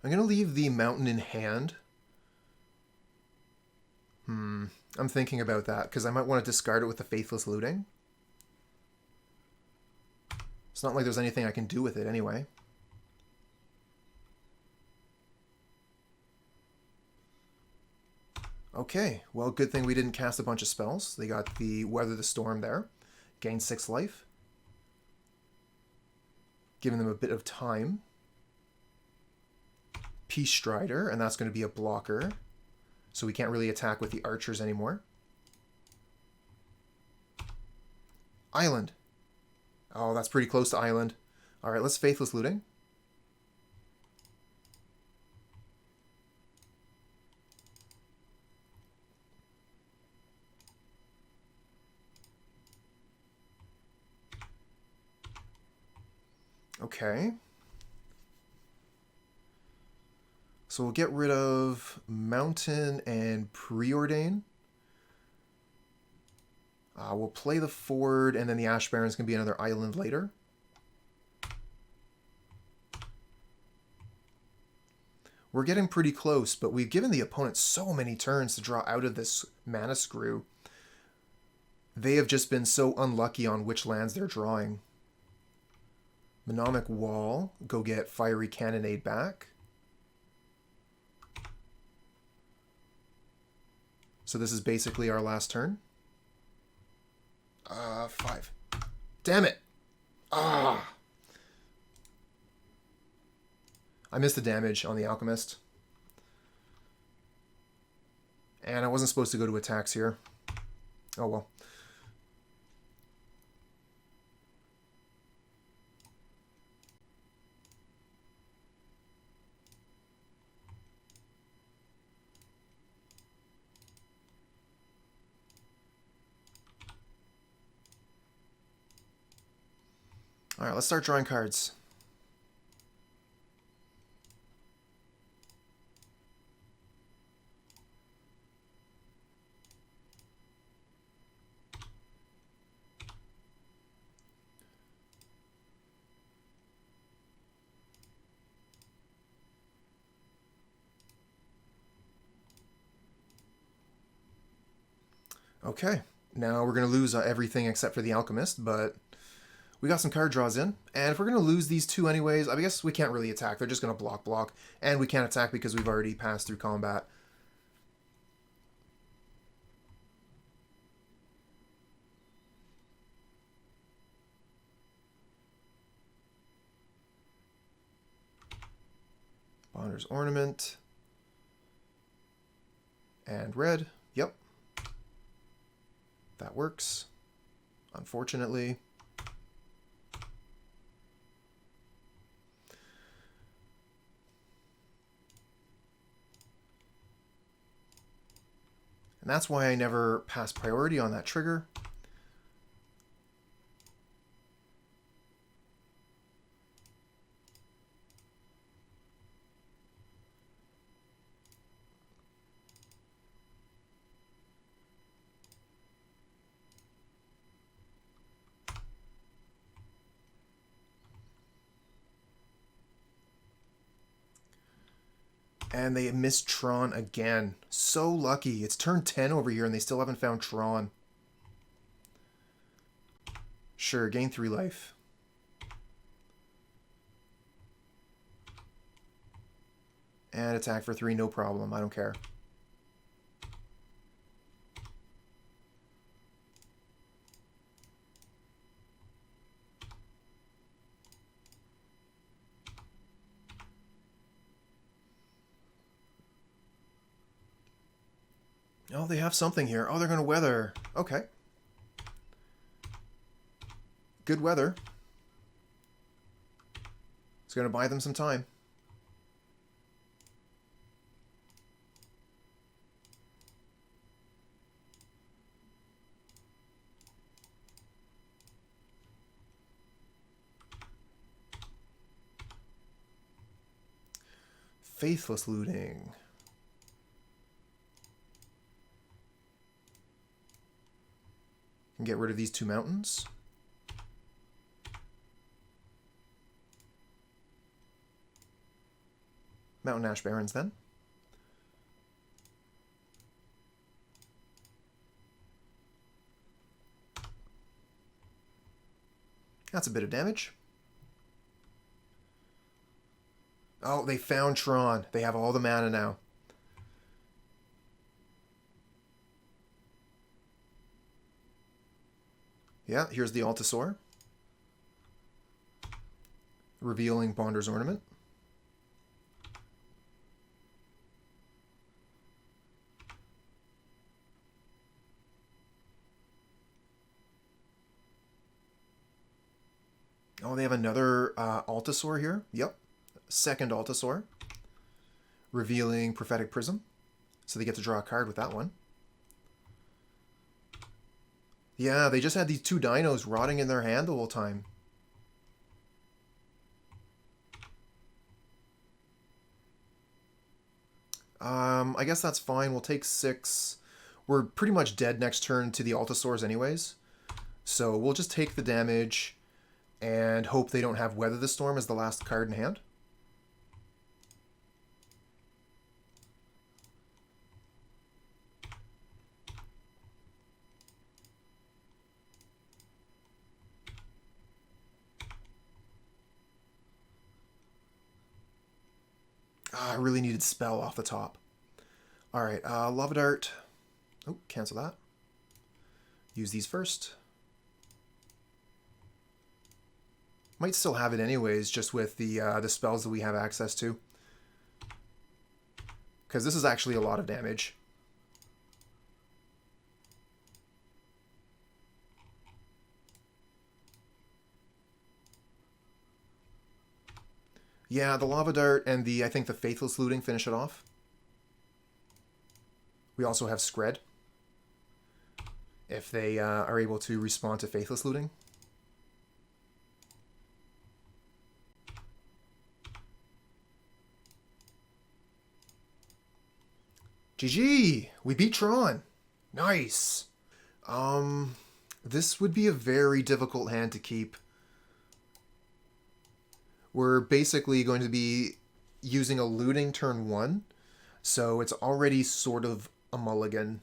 I'm going to leave the Mountain in hand. I'm thinking about that, because I might want to discard it with the Faithless Looting. It's not like there's anything I can do with it anyway. Okay, well, good thing we didn't cast a bunch of spells. They got the Weather the Storm there. Gain 6 life. Giving them a bit of time. Peace Strider, and that's going to be a blocker. So we can't really attack with the archers anymore. Island. Oh, that's pretty close to Island. Alright, let's Faithless Looting. Okay. So we'll get rid of Mountain and Preordain. We'll play the Ford, and then the Ash Barrens can be another island later. We're getting pretty close, but we've given the opponent so many turns to draw out of this mana screw. They have just been so unlucky on which lands they're drawing. Mnemonic Wall, go get Fiery Cannonade back. So this is basically our last turn. 5. Damn it! Ah! I missed the damage on the Alchemist. And I wasn't supposed to go to attacks here. Oh well. Alright, let's start drawing cards. Okay, now we're going to lose everything except for the Alchemist, but we got some card draws in. And if we're going to lose these two anyways, I guess we can't really attack. They're just going to block. And we can't attack because we've already passed through combat. Bonder's Ornament. And red. Yep. That works. Unfortunately. And that's why I never pass priority on that trigger. And they missed Tron again. So lucky. It's turn 10 over here and they still haven't found Tron. Sure, gain 3 life. And attack for 3, no problem. I don't care. Oh, they have something here. Oh, they're going to weather. Okay. Good weather. It's going to buy them some time. Faithless Looting. And get rid of these 2 mountains. Mountain Ash Barrens then. That's a bit of damage. Oh, they found Tron. They have all the mana now. Yeah, here's the Altasaur. Revealing Bonder's Ornament. Oh, they have another Altasaur here. Yep. Second Altasaur. Revealing Prophetic Prism. So they get to draw a card with that one. Yeah, they just had these 2 dinos rotting in their hand the whole time. I guess that's fine. We'll take 6. We're pretty much dead next turn to the Altasaurs anyways. So we'll just take the damage and hope they don't have Weather the Storm as the last card in hand. I really needed Spell off the top. Alright, Lava Dart. Oh, cancel that. Use these first. Might still have it anyways, just with the spells that we have access to. Because this is actually a lot of damage. Yeah, the Lava Dart and I think the Faithless Looting finish it off. We also have Skred, if they are able to respond to Faithless Looting. GG! We beat Tron! Nice! This would be a very difficult hand to keep. We're basically going to be using a looting turn 1, so it's already sort of a mulligan.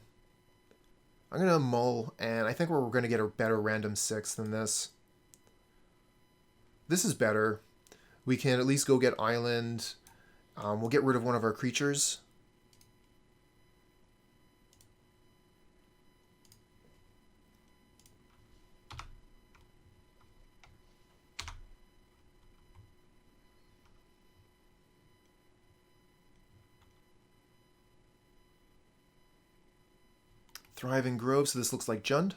I'm going to mull, and I think we're going to get a better random 6 than this. This is better. We can at least go get Island. We'll get rid of one of our creatures. Thriving Grove, so this looks like Jund.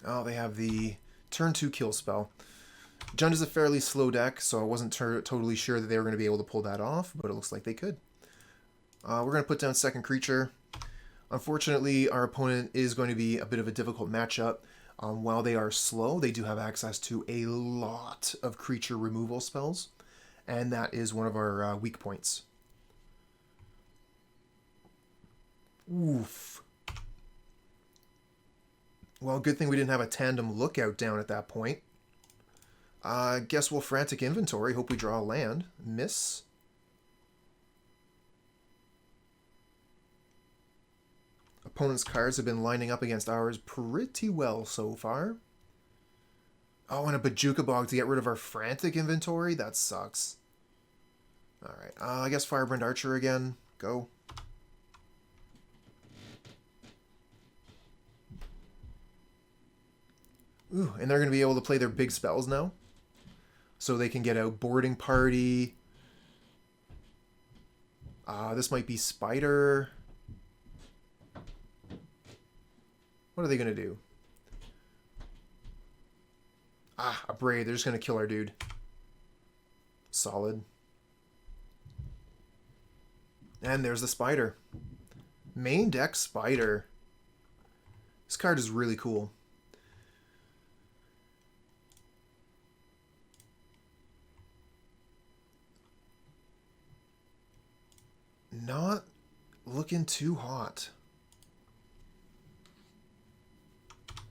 Oh, they have the turn 2 kill spell. Jund is a fairly slow deck, so I wasn't totally sure that they were going to be able to pull that off, but it looks like they could. We're going to put down second creature. Unfortunately, our opponent is going to be a bit of a difficult matchup. While they are slow, they do have access to a lot of creature removal spells, and that is one of our weak points. Oof. Well, good thing we didn't have a Tandem Lookout down at that point. Guess we'll Frantic Inventory. Hope we draw a land. Miss. Opponent's cards have been lining up against ours pretty well so far. Oh, and a Bajuka Bog to get rid of our Frantic Inventory? That sucks. Alright, I guess Firebrand Archer again. Go. Ooh, and they're going to be able to play their big spells now. So they can get out Boarding Party. This might be Spider. What are they going to do? A Braid. They're just going to kill our dude. Solid. And there's the Spider. Main deck Spider. This card is really cool. Not looking too hot. I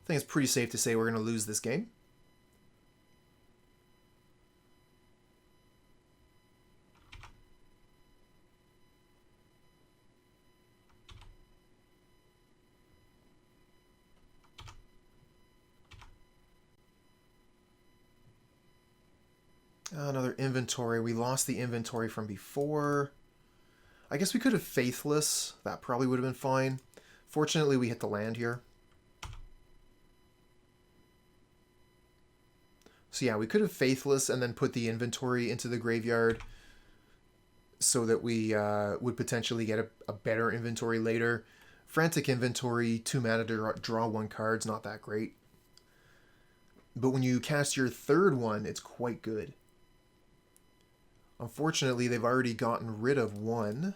think it's pretty safe to say we're going to lose this game. Another inventory. We lost the inventory from before. I guess we could have Faithless. That probably would have been fine. Fortunately, we hit the land here. So yeah, we could have Faithless and then put the inventory into the graveyard. so that we would potentially get a better inventory later. Frantic Inventory, 2 mana to draw 1 card's not that great. But when you cast your third one, it's quite good. Unfortunately, they've already gotten rid of 1.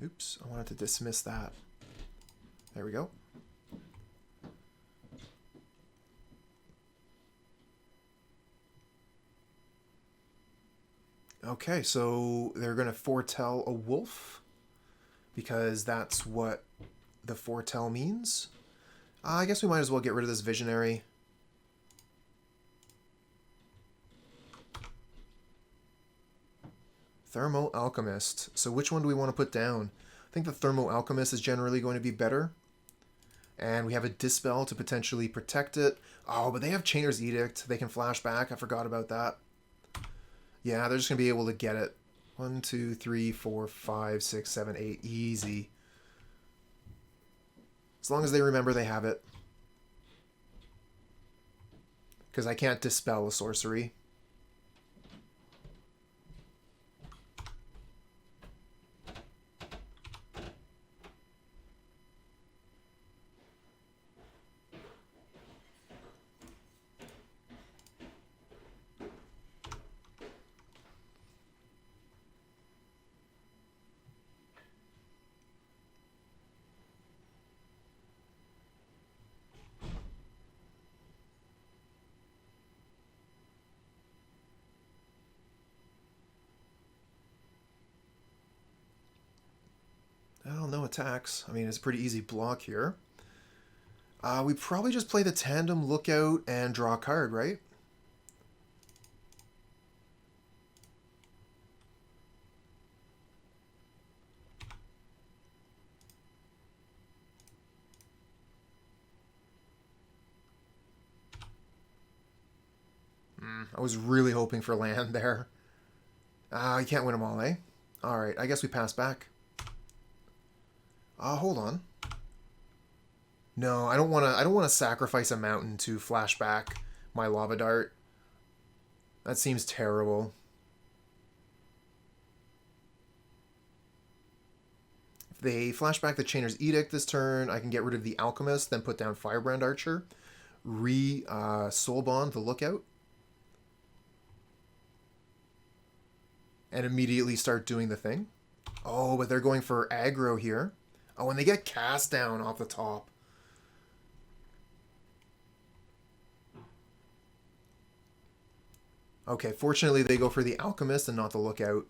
Oops, I wanted to dismiss that. There we go. Okay, so they're going to foretell a wolf, because that's what the foretell means. I guess we might as well get rid of this visionary. Thermo-Alchemist. So which one do we want to put down? I think the Thermo-Alchemist is generally going to be better. And we have a Dispel to potentially protect it. Oh, but they have Chainer's Edict. They can flash back. I forgot about that. Yeah, they're just going to be able to get it. 1, 2, 3, 4, 5, 6, 7, 8. Easy. As long as they remember they have it. Because I can't Dispel a sorcery. Well, no attacks. I mean, it's a pretty easy block here. We probably just play the Tandem Lookout and draw a card, right? I was really hoping for land there. You can't win them all, eh? Alright, I guess we pass back. Hold on. No, I don't want to sacrifice a mountain to flashback my lava dart. That seems terrible. If they flashback the Chainer's Edict this turn, I can get rid of the Alchemist, then put down Firebrand Archer, soulbond the Lookout, and immediately start doing the thing. Oh, but they're going for aggro here. Oh, and they get cast down off the top. Okay, fortunately they go for the Alchemist and not the Lookout.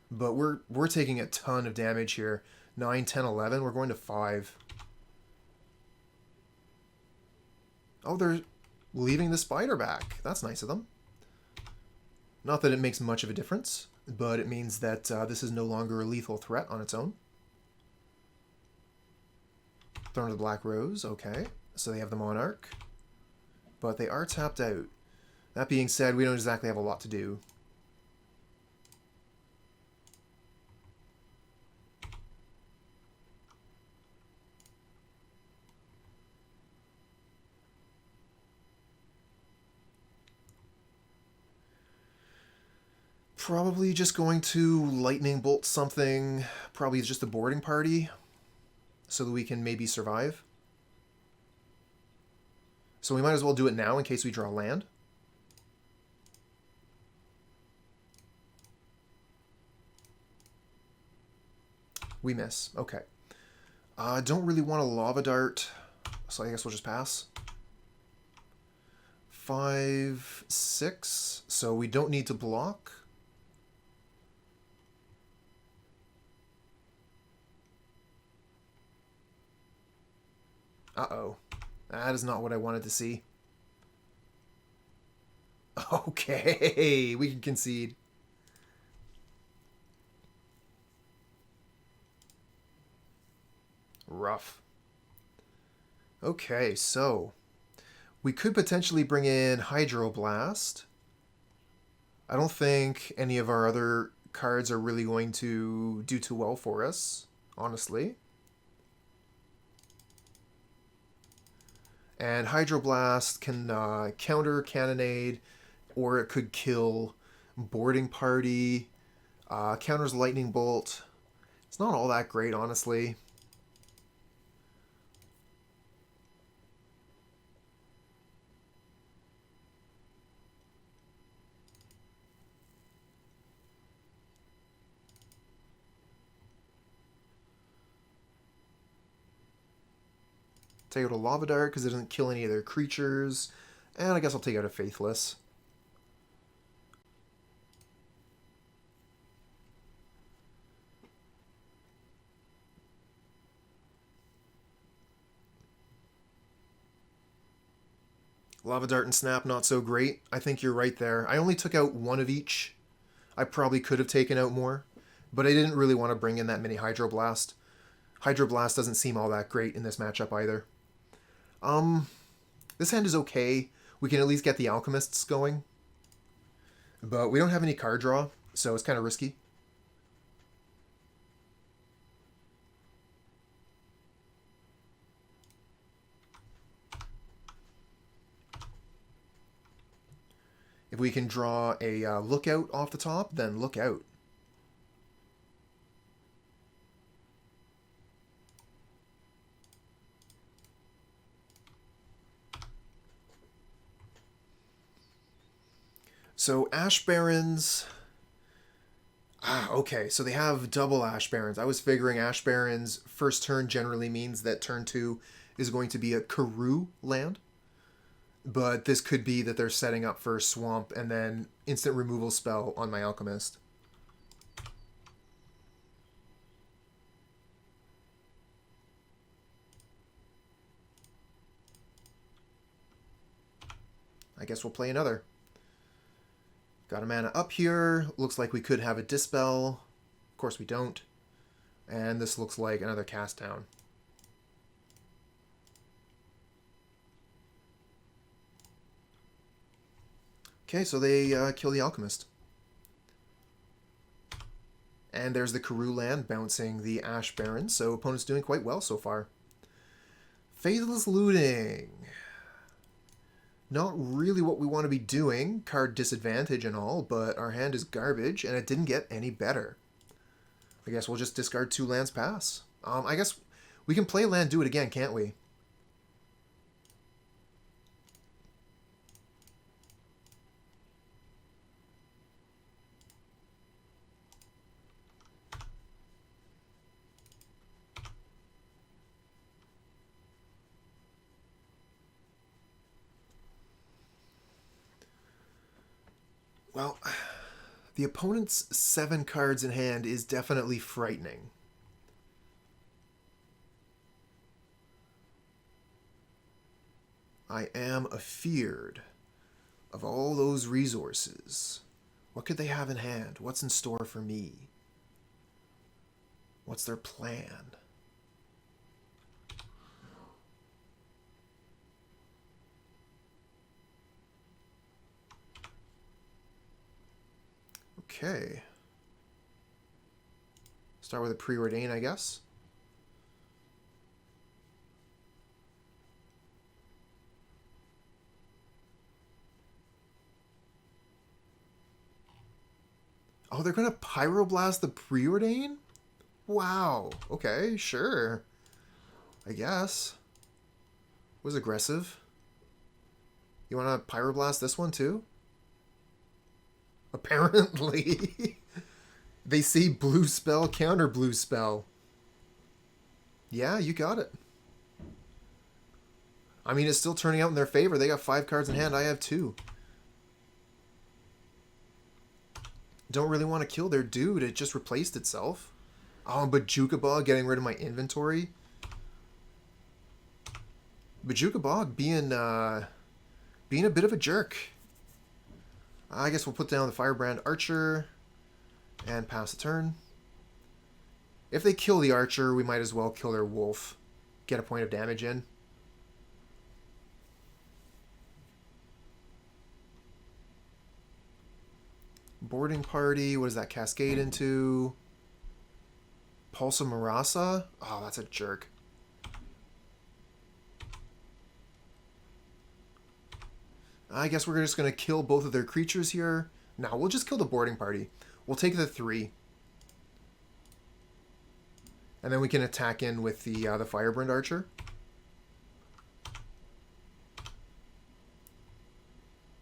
But we're taking a ton of damage here. 9, 10, 11. We're going to 5. Oh, they're leaving the spider back. That's nice of them. Not that it makes much of a difference, but it means that this is no longer a lethal threat on its own. Throne of the Black Rose, okay. So they have the Monarch. But they are tapped out. That being said, we don't exactly have a lot to do. Probably just going to lightning bolt something. Probably just a boarding party. So that we can maybe survive. So we might as well do it now in case we draw land. We miss. Okay. I don't really want a lava dart, so I guess we'll just pass. 5, 6. So we don't need to block. Uh-oh. That is not what I wanted to see. Okay, we can concede. Rough. Okay, so we could potentially bring in Hydroblast. I don't think any of our other cards are really going to do too well for us, honestly. And Hydroblast can counter Cannonade, or it could kill Boarding Party, counters Lightning Bolt. It's not all that great, honestly. Take out a Lava Dart because it doesn't kill any of their creatures. And I guess I'll take out a Faithless. Lava Dart and Snap, not so great. I think you're right there. I only took out one of each. I probably could have taken out more, but I didn't really want to bring in that many Hydroblast. Hydroblast doesn't seem all that great in this matchup either. This hand is okay. We can at least get the Alchemists going. But we don't have any card draw, so it's kind of risky. If we can draw a Lookout off the top, then look out. So Ash Barrens... okay, so they have double Ash Barrens. I was figuring Ash Barrens first turn generally means that turn 2 is going to be a Karoo land. But this could be that they're setting up for a Swamp and then instant removal spell on my Alchemist. I guess we'll play another. Got a mana up here. Looks like we could have a Dispel. Of course we don't. And this looks like another cast down. Okay, so they kill the Alchemist. And there's the Karoo land bouncing the Ash Barrens, so opponent's doing quite well so far. Faithless Looting. Not really what we want to be doing, card disadvantage and all, but our hand is garbage, and it didn't get any better. I guess we'll just discard 2 lands pass. I guess we can play land, do it again, can't we? Well, the opponent's 7 cards in hand is definitely frightening. I am afeared of all those resources. What could they have in hand? What's in store for me? What's their plan? Okay. Start with a Preordain, I guess. Oh, they're going to Pyroblast the Preordain? Wow. Okay, sure. I guess. Was aggressive. You want to Pyroblast this one too? Apparently. They see blue spell, counter blue spell. Yeah, you got it. I mean, it's still turning out in their favor. They got 5 cards in hand. I have 2. Don't really want to kill their dude. It just replaced itself. Oh, Bajuka Bog getting rid of my inventory. Bajuka Bog being a bit of a jerk. I guess we'll put down the Firebrand Archer and pass the turn. If they kill the Archer, we might as well kill their Wolf. Get a point of damage in. Boarding Party, what does that Cascade into? Pulsa Marasa? Oh, that's a jerk. I guess we're just going to kill both of their creatures here. No, we'll just kill the boarding party. We'll take the 3. And then we can attack in with the Firebrand Archer.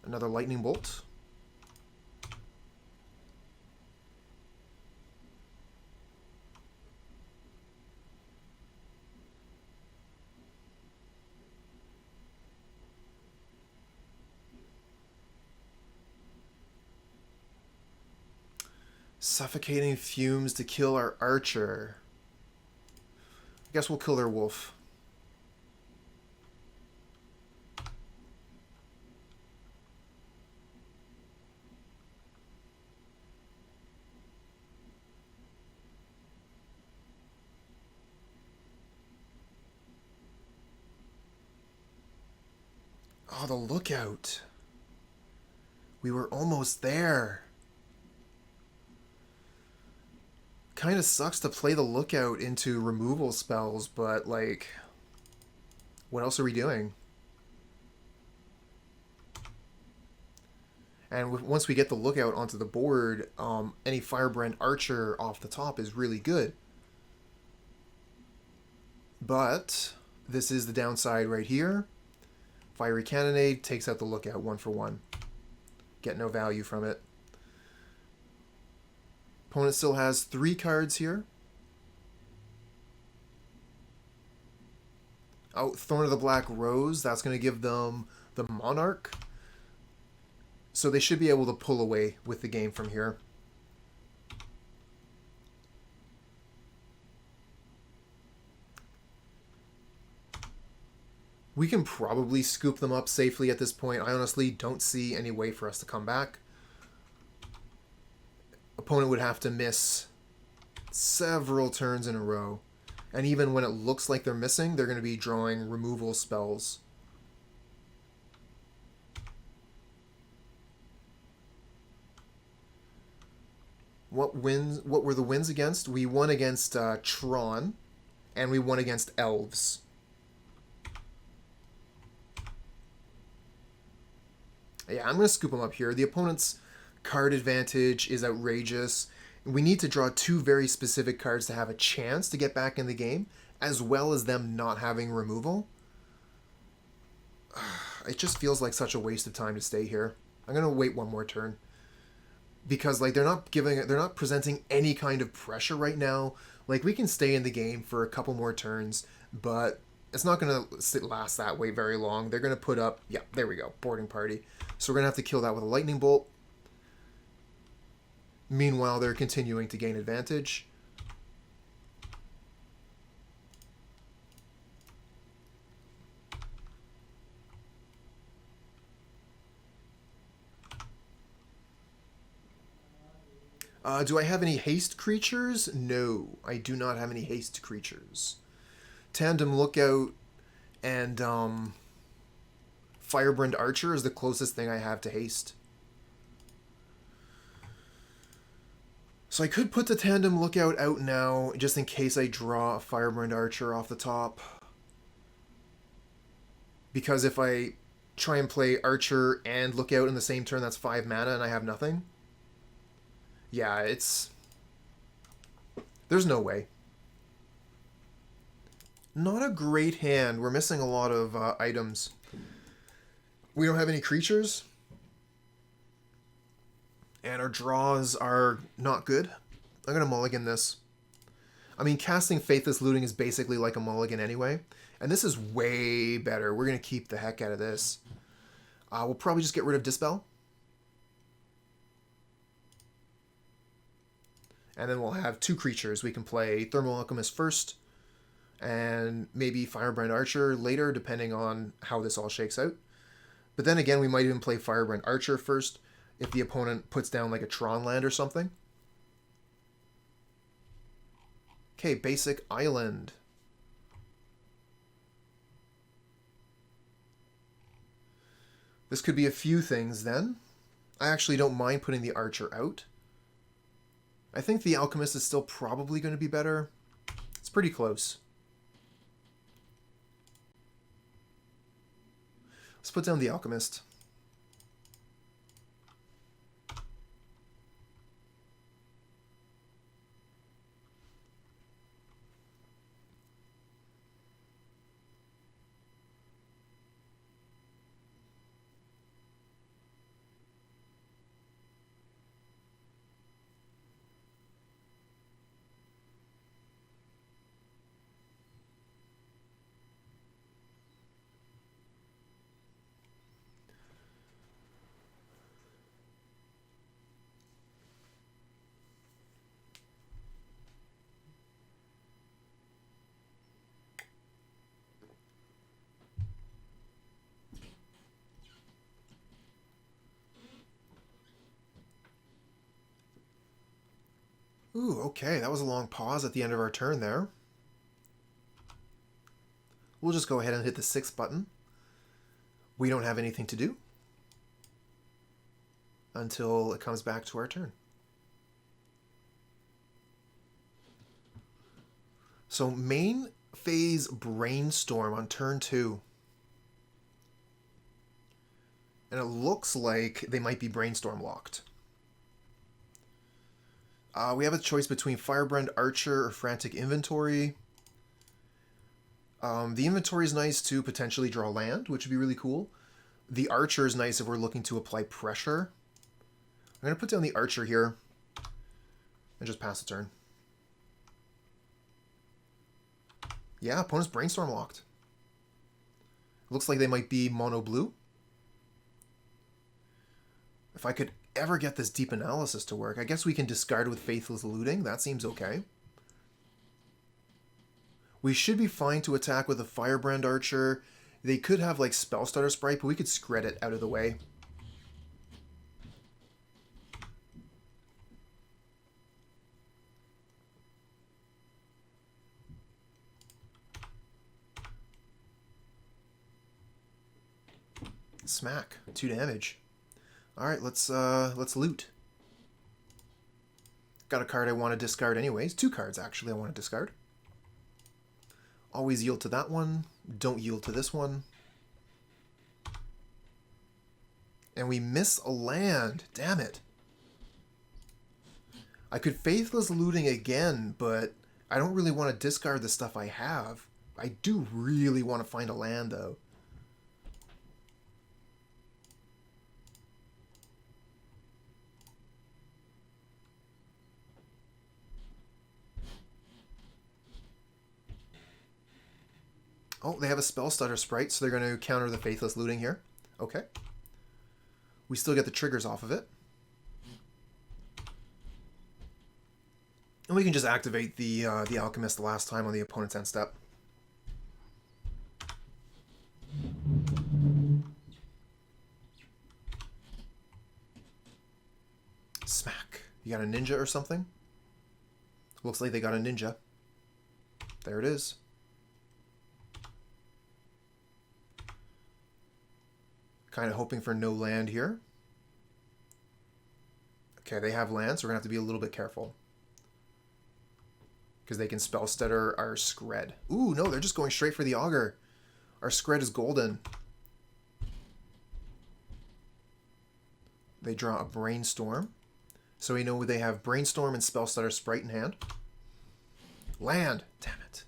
Another lightning bolt. Suffocating fumes to kill our archer. I guess we'll kill their wolf. Oh, the lookout. We were almost there. Kind of sucks to play the lookout into removal spells, but like, what else are we doing? And once we get the lookout onto the board, any Firebrand Archer off the top is really good. But this is the downside right here. Fiery Cannonade takes out the lookout 1 for 1. Get no value from it. Opponent still has 3 cards here. Oh, Thorn of the Black Rose. That's going to give them the Monarch. So they should be able to pull away with the game from here. We can probably scoop them up safely at this point. I honestly don't see any way for us to come back. Opponent would have to miss several turns in a row. And even when it looks like they're missing, they're going to be drawing removal spells. What were the wins against? We won against Tron, and we won against Elves. Yeah, I'm going to scoop them up here. The opponent's card advantage is outrageous. We need to draw 2 very specific cards to have a chance to get back in the game, as well as them not having removal. It just feels like such a waste of time to stay here. I'm going to wait 1 more turn. Because like they're not presenting any kind of pressure right now. Like we can stay in the game for a couple more turns, but it's not going to last that way very long. They're going to put up, yeah, there we go, boarding party. So we're going to have to kill that with a lightning bolt. Meanwhile, they're continuing to gain advantage. Do I have any haste creatures? No, I do not have any haste creatures. Tandem Lookout and Firebrand Archer is the closest thing I have to haste. So I could put the Tandem Lookout out now, just in case I draw a Firebrand Archer off the top. Because if I try and play Archer and Lookout in the same turn, that's 5 mana and I have nothing. Yeah, there's no way. Not a great hand. We're missing a lot of items. We don't have any creatures. And our draws are not good. I'm going to mulligan this. I mean, casting Faithless Looting is basically like a mulligan anyway. And this is way better. We're going to keep the heck out of this. We'll probably just get rid of Dispel. And then we'll have 2 creatures. We can play Thermo-Alchemist first, and maybe Firebrand Archer later, depending on how this all shakes out. But then again, we might even play Firebrand Archer first, if the opponent puts down like a Tron land or something. Okay, basic island. This could be a few things then. I actually don't mind putting the Archer out. I think the Alchemist is still probably going to be better. It's pretty close. Let's put down the Alchemist. Ooh, okay, that was a long pause at the end of our turn there. We'll just go ahead and hit the 6th button. We don't have anything to do until it comes back to our turn. So main phase Brainstorm on turn 2. And it looks like they might be Brainstorm locked. We have a choice between Firebrand Archer or Frantic Inventory. The Inventory is nice to potentially draw land, which would be really cool. The Archer is nice if we're looking to apply pressure. I'm going to put down the Archer here and just pass the turn. Yeah, opponent's Brainstorm locked. Looks like they might be mono blue. If I could ever get this deep analysis to work, I guess we can discard with Faithless Looting. That seems okay. We should be fine to attack with a Firebrand Archer. They could have like Spellstutter Sprite, but we could Skred it out of the way. Smack. 2 damage. Alright, let's loot. Got a card I want to discard anyways. 2 cards, actually, I want to discard. Always yield to that one. Don't yield to this one. And we miss a land. Damn it. I could Faithless Looting again, but I don't really want to discard the stuff I have. I do really want to find a land, though. Oh, they have a Spellstutter Sprite, so they're going to counter the Faithless Looting here. Okay. We still get the triggers off of it. And we can just activate the Alchemist the last time on the opponent's end step. Smack. You got a ninja or something? Looks like they got a ninja. There it is. Kind of hoping for no land here. Okay, they have land, so we're going to have to be a little bit careful. Because they can Spellstutter our Skred. Ooh, no, they're just going straight for the Augur. Our Skred is golden. They draw a Brainstorm. So we know they have Brainstorm and Spellstutter Sprite in hand. Land! Damn it.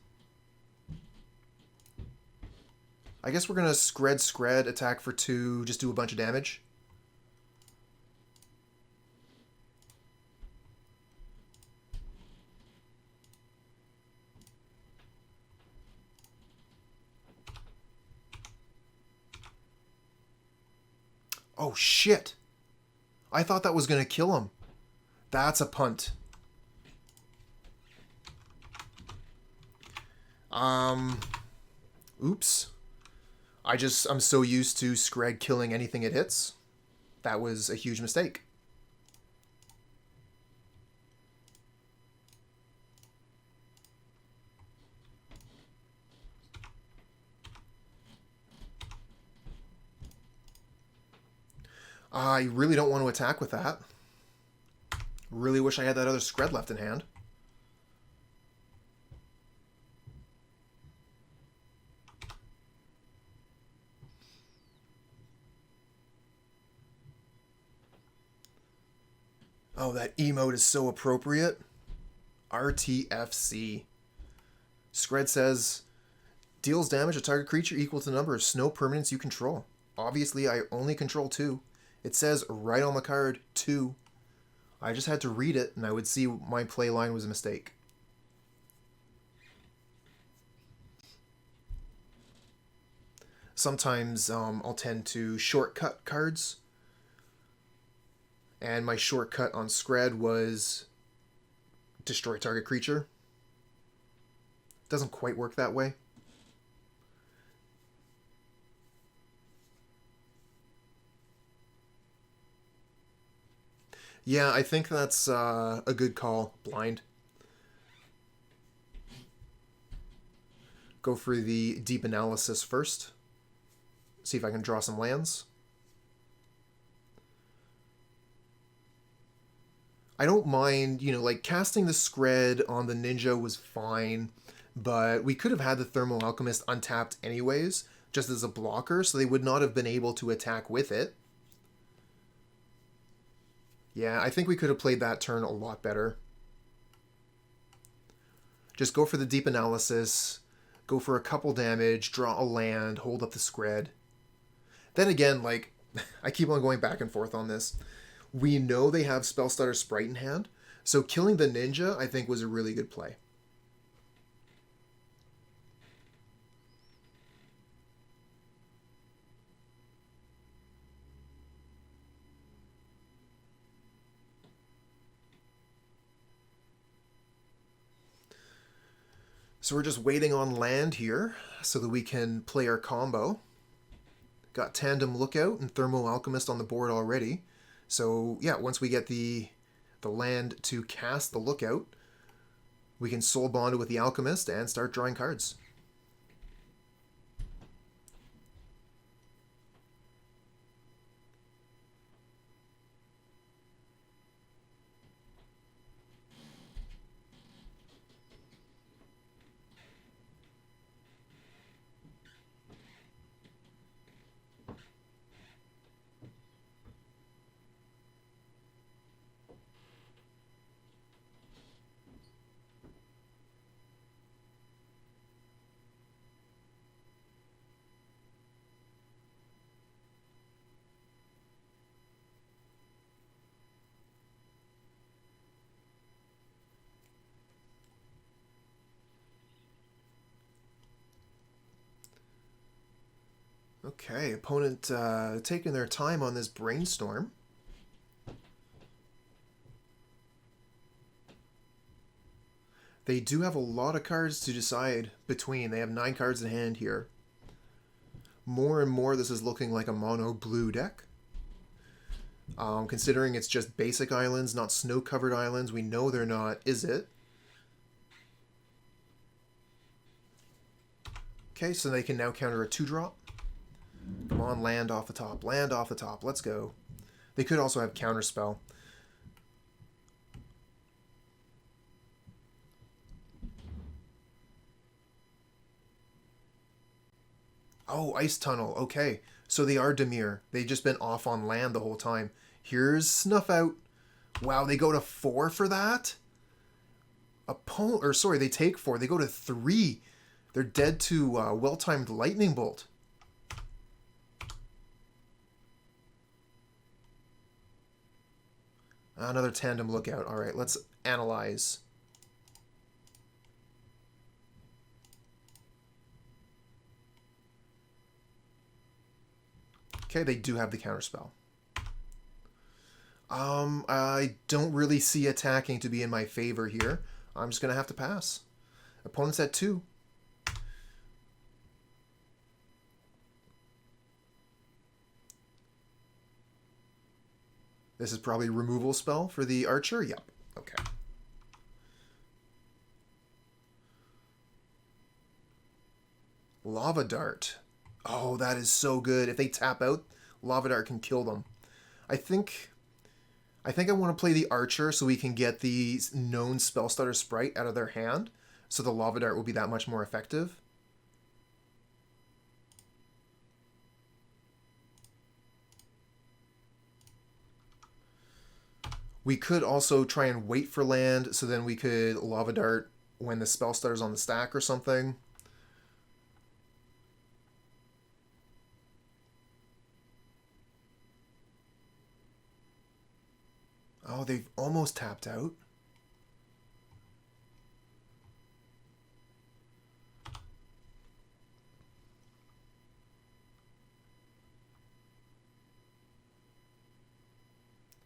I guess we're going to Skred, attack for 2, just do a bunch of damage. Oh, shit. I thought that was going to kill him. That's a punt. Oops. I'm so used to Skred killing anything it hits. That was a huge mistake. I really don't want to attack with that. Really wish I had that other Skred left in hand. Oh, that emote is so appropriate. RTFC. Skred says, deals damage to target creature equal to the number of snow permanents you control. Obviously, I only control 2. It says right on the card, 2. I just had to read it, and I would see my play line was a mistake. Sometimes I'll tend to shortcut cards. And my shortcut on Skred was destroy target creature. Doesn't quite work that way. Yeah, I think that's a good call. Blind. Go for the deep analysis first. See if I can draw some lands. I don't mind, like casting the Skred on the Ninja was fine, but we could have had the Thermo-Alchemist untapped anyways, just as a blocker, so they would not have been able to attack with it. Yeah, I think we could have played that turn a lot better. Just go for the deep analysis, go for a couple damage, draw a land, hold up the Skred. Then again, like, I keep on going back and forth on this. We know they have Spellstutter Sprite in hand, so killing the Ninja, I think, was a really good play. So we're just waiting on land here so that we can play our combo. Got Tandem Lookout and Thermo-Alchemist on the board already. So yeah, once we get the land to cast the Lookout, we can soul bond it with the Alchemist and start drawing cards. Okay, opponent taking their time on this brainstorm. They do have a lot of cards to decide between. They have 9 cards in hand here. More and more, this is looking like a mono blue deck. Considering it's just basic islands, not snow-covered islands. We know they're not, is it? Okay, so they can now counter a 2-drop. Come on, land off the top. Land off the top. Let's go. They could also have counterspell. Oh, Ice Tunnel. Okay. So they are Dimir. They've just been off on land the whole time. Here's Snuff Out. Wow, they go to 4 for that? They take 4. They go to 3. They're dead to well-timed Lightning Bolt. Another Tandem Lookout. All right, let's analyze. Okay, they do have the counterspell. I don't really see attacking to be in my favor here. I'm just going to have to pass. Opponent's at 2. This is probably a removal spell for the Archer? Yep. Okay. Lava Dart. Oh, that is so good. If they tap out, Lava Dart can kill them. I think I want to play the Archer so we can get the known Spellstutter Sprite out of their hand, so the Lava Dart will be that much more effective. We could also try and wait for land, so then we could Lava Dart when the Spellstutter's on the stack or something. Oh, they've almost tapped out.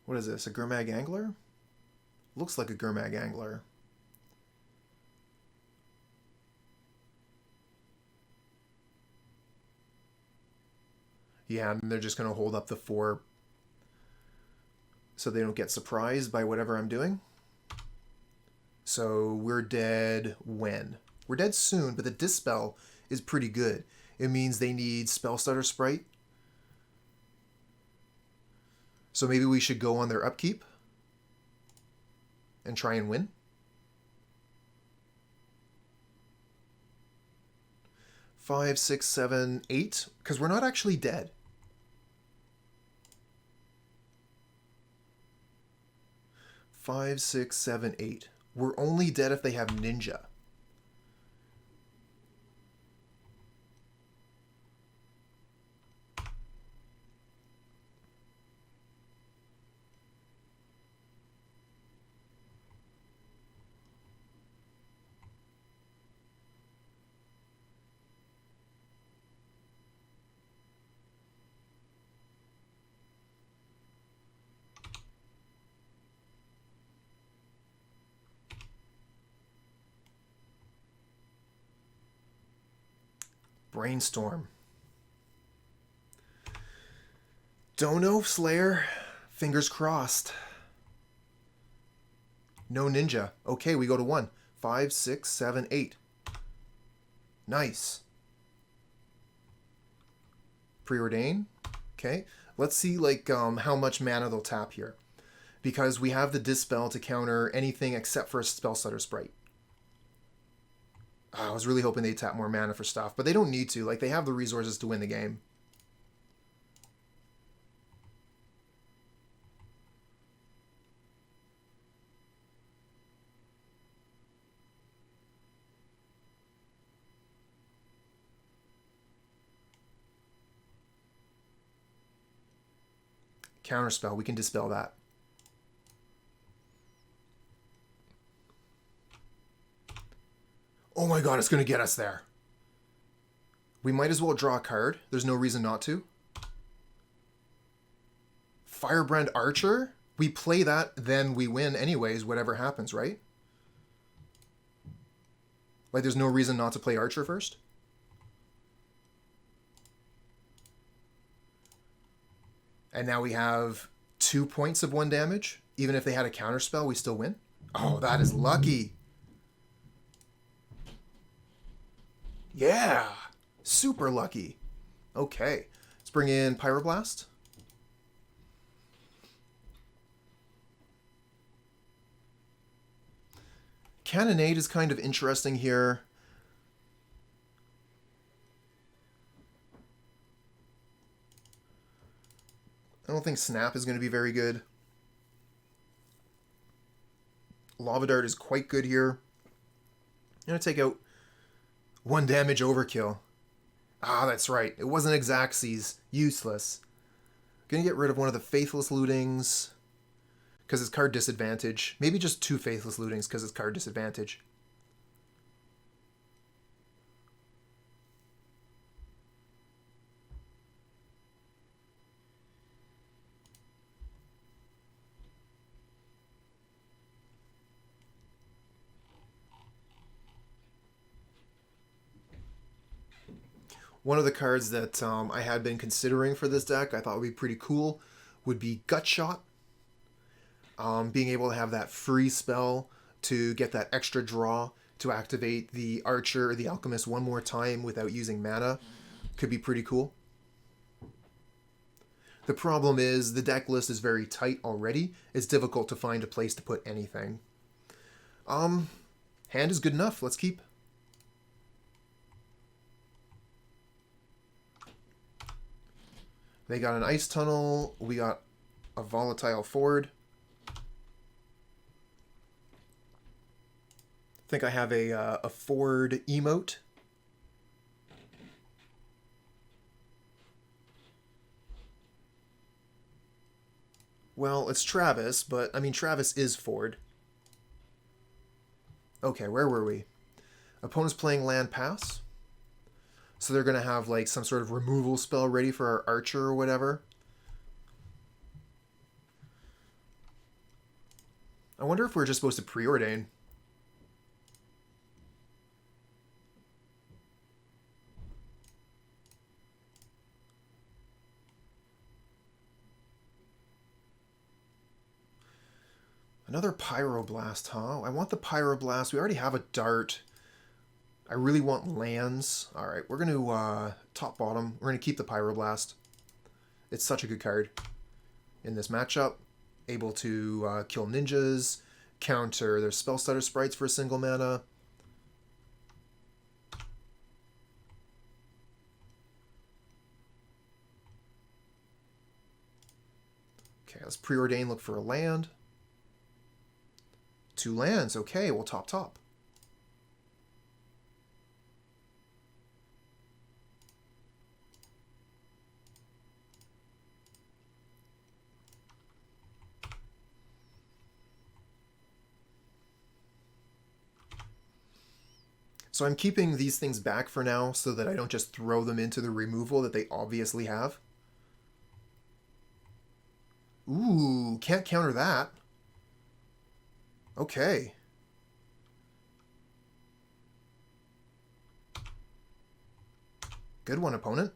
What is this, a Gurmag Angler? Looks like a Gurmag Angler. Yeah, and they're just going to hold up the 4. so they don't get surprised by whatever I'm doing. So we're dead when? We're dead soon, but the Dispel is pretty good. It means they need Spell Stutter Sprite. So maybe we should go on their upkeep and try and win. 5, 6, 7, 8, because we're not actually dead. Five, 6, 7, 8. We're only dead if they have Ninja. Brainstorm. Don't know, Slayer. Fingers crossed. No Ninja. Okay, we go to 1. 5, 6, 7, 8. Nice. Preordain. Okay. Let's see like how much mana they'll tap here. Because we have the Dispel to counter anything except for a Spell Stutter Sprite. I was really hoping they'd tap more mana for stuff, but they don't need to. Like, they have the resources to win the game. Counterspell, we can dispel that. Oh my god, it's going to get us there. We might as well draw a card. There's no reason not to. Firebrand Archer? We play that, then we win anyways, whatever happens, right? Like, there's no reason not to play Archer first? And now we have 2 points of 1 damage. Even if they had a counterspell, we still win. Oh, that is lucky. Yeah, super lucky. Okay, let's bring in Pyroblast. Cannonade is kind of interesting here. I don't think Snap is going to be very good. Lava Dart is quite good here. I'm going to take out 1 damage overkill. Ah, that's right. It wasn't Xaxes. Useless. Gonna get rid of one of the Faithless Lootings because it's card disadvantage. Maybe just 2 Faithless Lootings because it's card disadvantage. One of the cards that I had been considering for this deck, I thought would be pretty cool, would be Gutshot. Being able to have that free spell to get that extra draw to activate the Archer or the Alchemist 1 more time without using mana could be pretty cool. The problem is the deck list is very tight already. It's difficult to find a place to put anything. Hand is good enough. Let's keep. They got an Ice Tunnel. We got a Volatile Fjord. I think I have a Fjord emote. Well, it's Travis, but I mean, Travis is Fjord. Okay, where were we? Opponent's playing land pass. So they're going to have like some sort of removal spell ready for our Archer or whatever. I wonder if we're just supposed to Preordain. Another Pyroblast, huh? I want the Pyroblast. We already have a Dart. I really want lands. Alright, we're going to top bottom. We're going to keep the Pyroblast. It's such a good card in this matchup. Able to kill ninjas, counter their spell stutter sprites for a single mana. Okay, let's Preordain, look for a land. 2 lands, okay, we'll top. So I'm keeping these things back for now so that I don't just throw them into the removal that they obviously have. Ooh, can't counter that. Okay. Good one, opponent.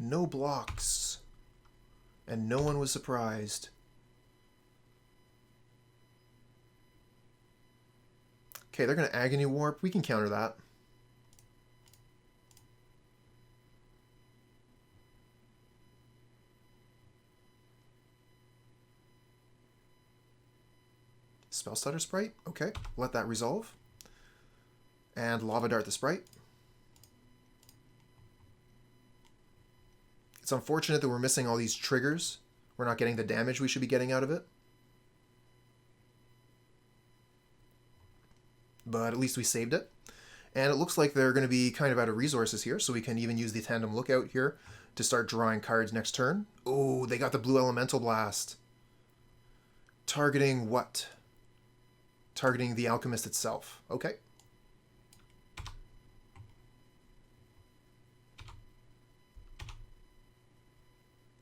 No blocks. And no one was surprised. Okay, they're going to Agony Warp. We can counter that. Spell Stutter Sprite. Okay, let that resolve. And Lava Dart the Sprite. It's unfortunate that we're missing all these triggers. We're not getting the damage we should be getting out of it. But at least we saved it. And it looks like they're going to be kind of out of resources here, so we can even use the Tandem Lookout here to start drawing cards next turn. Oh, they got the Blue Elemental Blast. Targeting what? Targeting the Alchemist itself. Okay.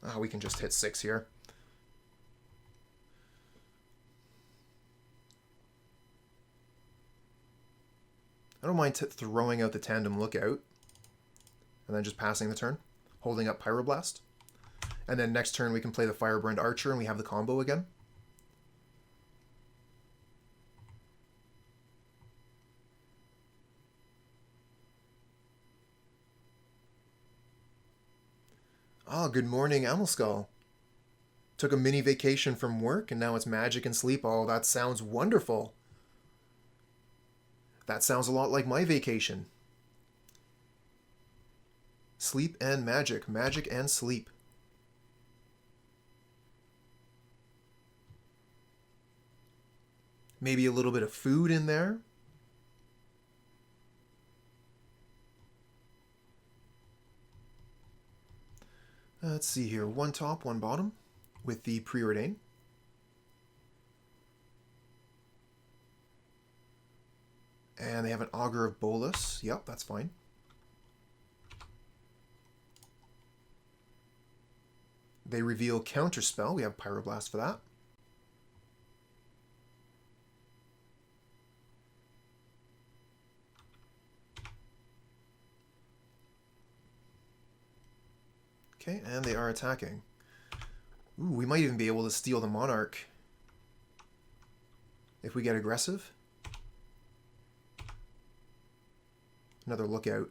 Oh, we can just hit 6 here. I don't mind throwing out the Tandem Lookout and then just passing the turn, holding up Pyroblast. And then next turn we can play the Firebrand Archer and we have the combo again. Oh, good morning, Amelskull. Took a mini vacation from work and now it's magic and sleep. Oh, that sounds wonderful. That sounds a lot like my vacation. Sleep and magic. Magic and sleep. Maybe a little bit of food in there. Let's see here. 1 top, 1 bottom with the Preordain. And they have an Augur of Bolus. Yep, that's fine. They reveal Counterspell. We have Pyroblast for that. Okay, and they are attacking. Ooh, we might even be able to steal the Monarch if we get aggressive. Another Lookout.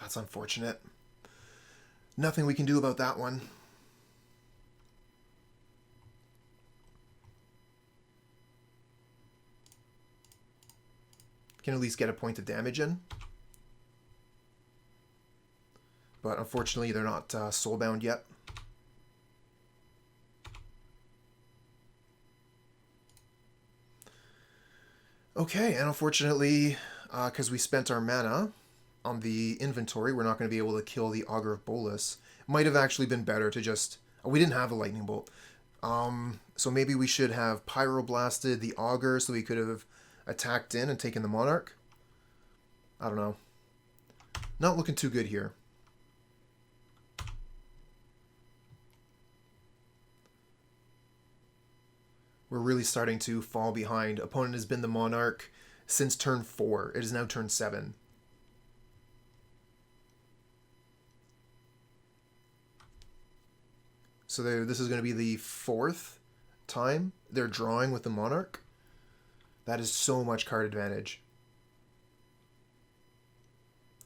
That's unfortunate. Nothing we can do about that one. Can at least get a point of damage in. but unfortunately they're not soulbound yet. Okay, and unfortunately, because we spent our mana on the inventory, we're not going to be able to kill the Augur of Bolus. Might have actually been better to just... Oh, we didn't have a lightning bolt. So maybe we should have Pyroblasted the Augur so we could have attacked in and taken the Monarch. I don't know. Not looking too good here. We're really starting to fall behind. Opponent has been the Monarch since turn 4. It is now turn 7. So this is going to be the 4th time they're drawing with the Monarch. That is so much card advantage.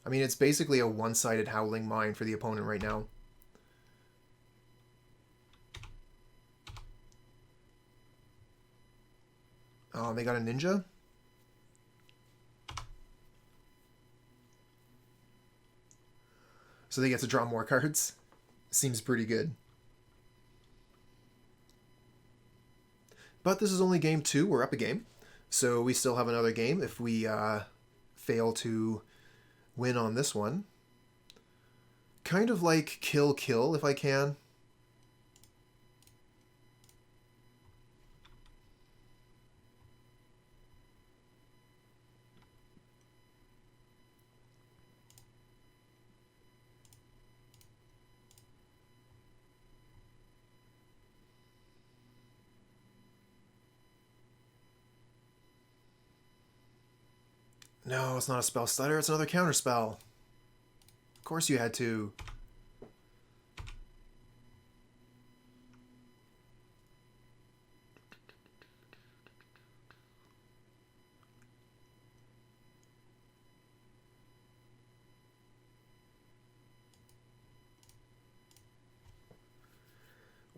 I mean, it's basically a one-sided Howling Mine for the opponent right now. Oh, they got a Ninja? So they get to draw more cards? Seems pretty good. But this is only game 2. We're up a game. So we still have another game if we fail to win on this one. Kind of like kill if I can. No, it's not a spell stutter, it's another counter spell. Of course you had to.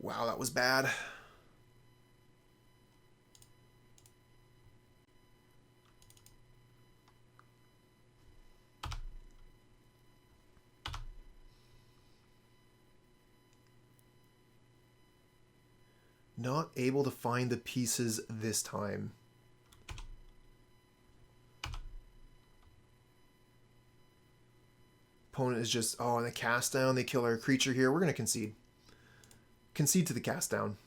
Wow, that was bad. Not able to find the pieces this time. Opponent is just... Oh, and the cast down. They kill our creature here. We're going to concede. Concede to the cast down.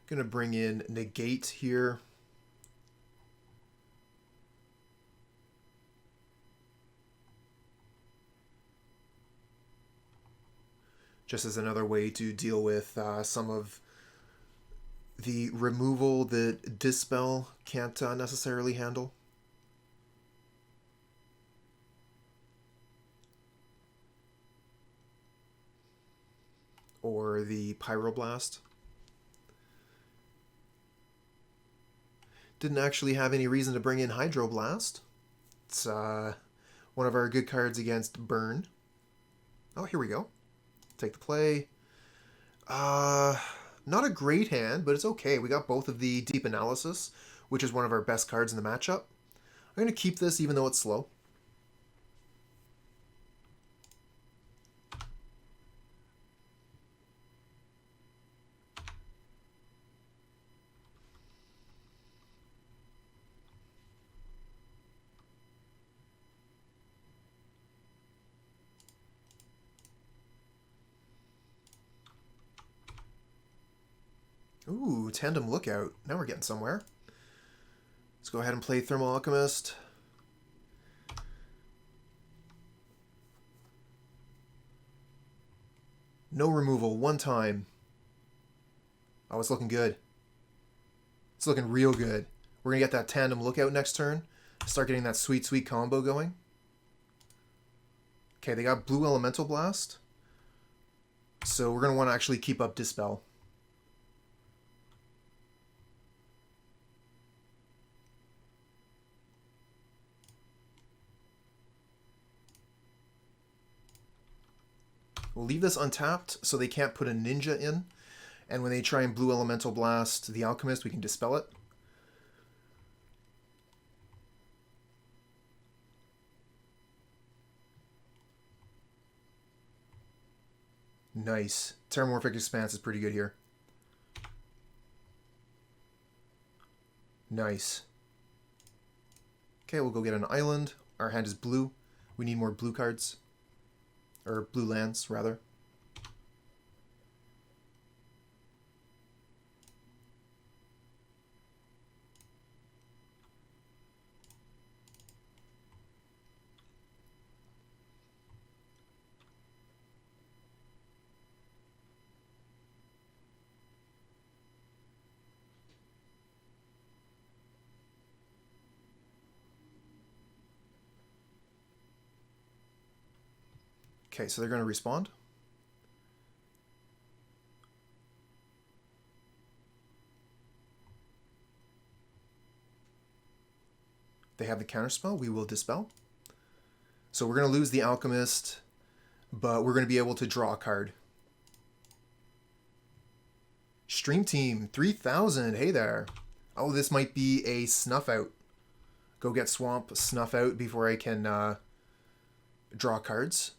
Gonna bring in Negate here. Just as another way to deal with some of the removal that Dispel can't necessarily handle. Or the Pyroblast. Didn't actually have any reason to bring in Hydroblast. It's one of our good cards against Burn. Oh, here we go. Take the play. Not a great hand, but it's okay. We got both of the Deep Analysis, which is one of our best cards in the matchup. I'm going to keep this even though it's slow. Ooh, Tandem Lookout. Now we're getting somewhere. Let's go ahead and play Thermo-Alchemist. No removal, one time. Oh, it's looking good. It's looking real good. We're going to get that Tandem Lookout next turn. Start getting that sweet, sweet combo going. Okay, they got Blue Elemental Blast. So we're going to want to actually keep up Dispel. We'll leave this untapped so they can't put a Ninja in. And when they try and Blue Elemental Blast the Alchemist, we can Dispel it. Nice. Terramorphic Expanse is pretty good here. Nice. Okay, we'll go get an island. Our hand is blue. We need more blue cards. Or blue lands, rather. Okay, so they're going to respond. They have the counterspell. We will Dispel. So we're going to lose the Alchemist, but we're going to be able to draw a card. Stream Team 3000. Hey there. Oh, this might be a Snuff Out. Go get Swamp, Snuff Out before I can draw cards.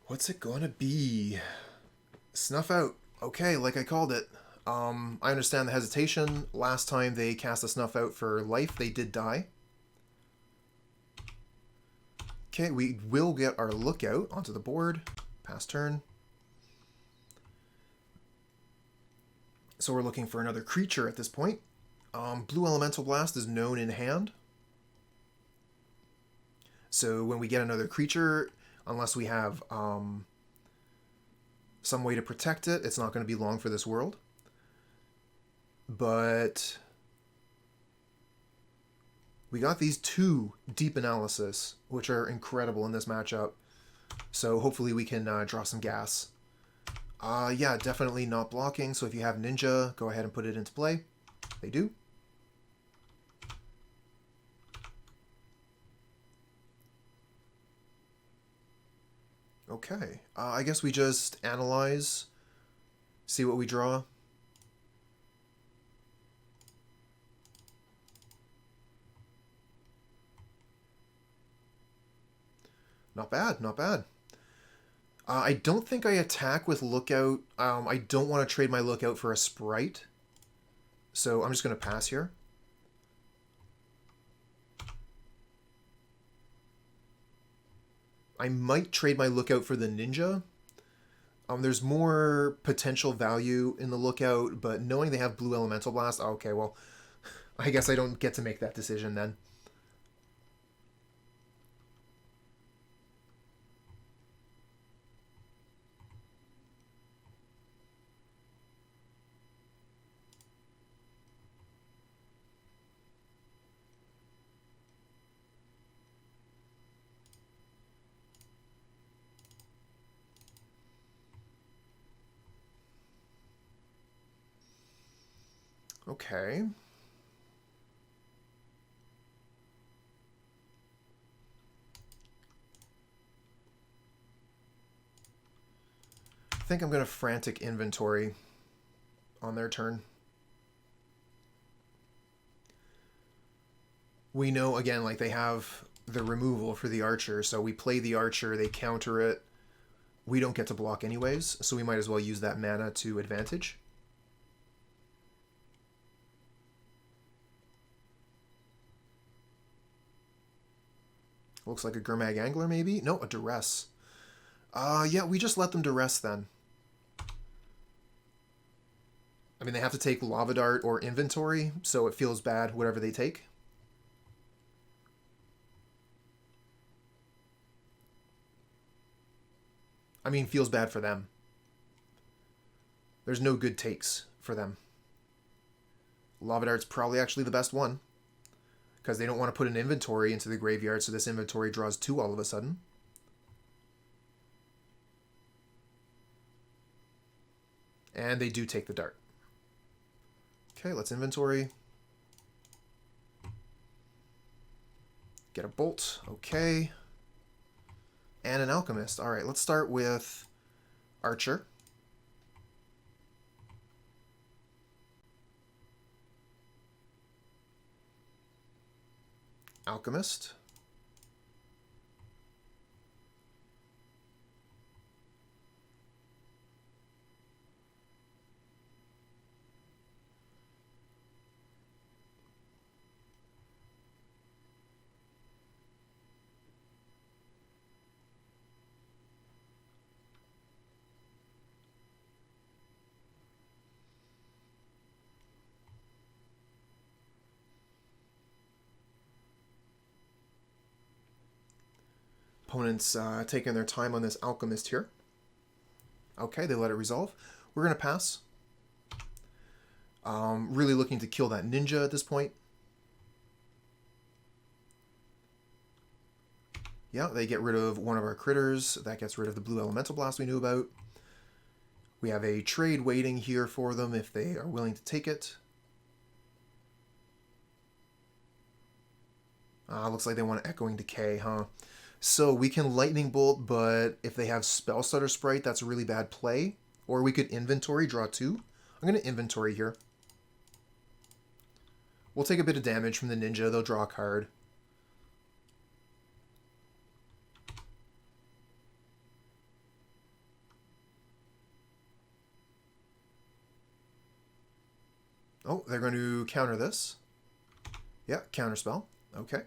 What's it gonna be? Snuff Out. Okay, like I called it. I understand the hesitation. Last time they cast a Snuff Out for life, they did die. Okay, we will get our Lookout onto the board. Pass turn. So we're looking for another creature at this point. Blue Elemental Blast is known in hand. So when we get another creature, unless we have some way to protect it, it's not going to be long for this world. But we got these two Deep Analysis, which are incredible in this matchup. So hopefully we can draw some gas. Yeah, definitely not blocking. So if you have Ninja, go ahead and put it into play. They do. Okay, I guess we just analyze, see what we draw. Not bad, not bad. I don't think I attack with Lookout. I don't want to trade my Lookout for a Sprite. So I'm just going to pass here. I might trade my Lookout for the Ninja. There's more potential value in the Lookout, but knowing they have Blue Elemental Blast, okay, well, I guess I don't get to make that decision then. Okay. I think I'm going to Frantic Inventory on their turn. We know, again, like they have the removal for the Archer. So we play the Archer, they counter it. We don't get to block anyways, so we might as well use that mana to advantage. Looks like a Gurmag Angler, maybe? No, a Duress. Yeah, we just let them Duress then. I mean, they have to take Lava Dart or Inventory, so it feels bad whatever they take. I mean, feels bad for them. There's no good takes for them. Lava Dart's probably actually the best one, because they don't want to put an Inventory into the graveyard, so this Inventory draws 2 all of a sudden. And they do take the Dart. Okay, let's Inventory. Get a Bolt. Okay. And an Alchemist. All right, let's start with Archer. Alchemist. Opponents taking their time on this Alchemist here. Okay, they let it resolve. We're going to pass. Really looking to kill that Ninja at this point. Yeah, they get rid of one of our critters. That gets rid of the blue Elemental Blast we knew about. We have a trade waiting here for them if they are willing to take it. Looks like they want Echoing Decay, huh? So we can Lightning Bolt, but if they have Spellstutter Sprite, that's a really bad play. Or we could Inventory, draw 2. I'm going to Inventory here. We'll take a bit of damage from the Ninja. They'll draw a card. Oh, they're going to counter this. Yeah, counterspell. Okay.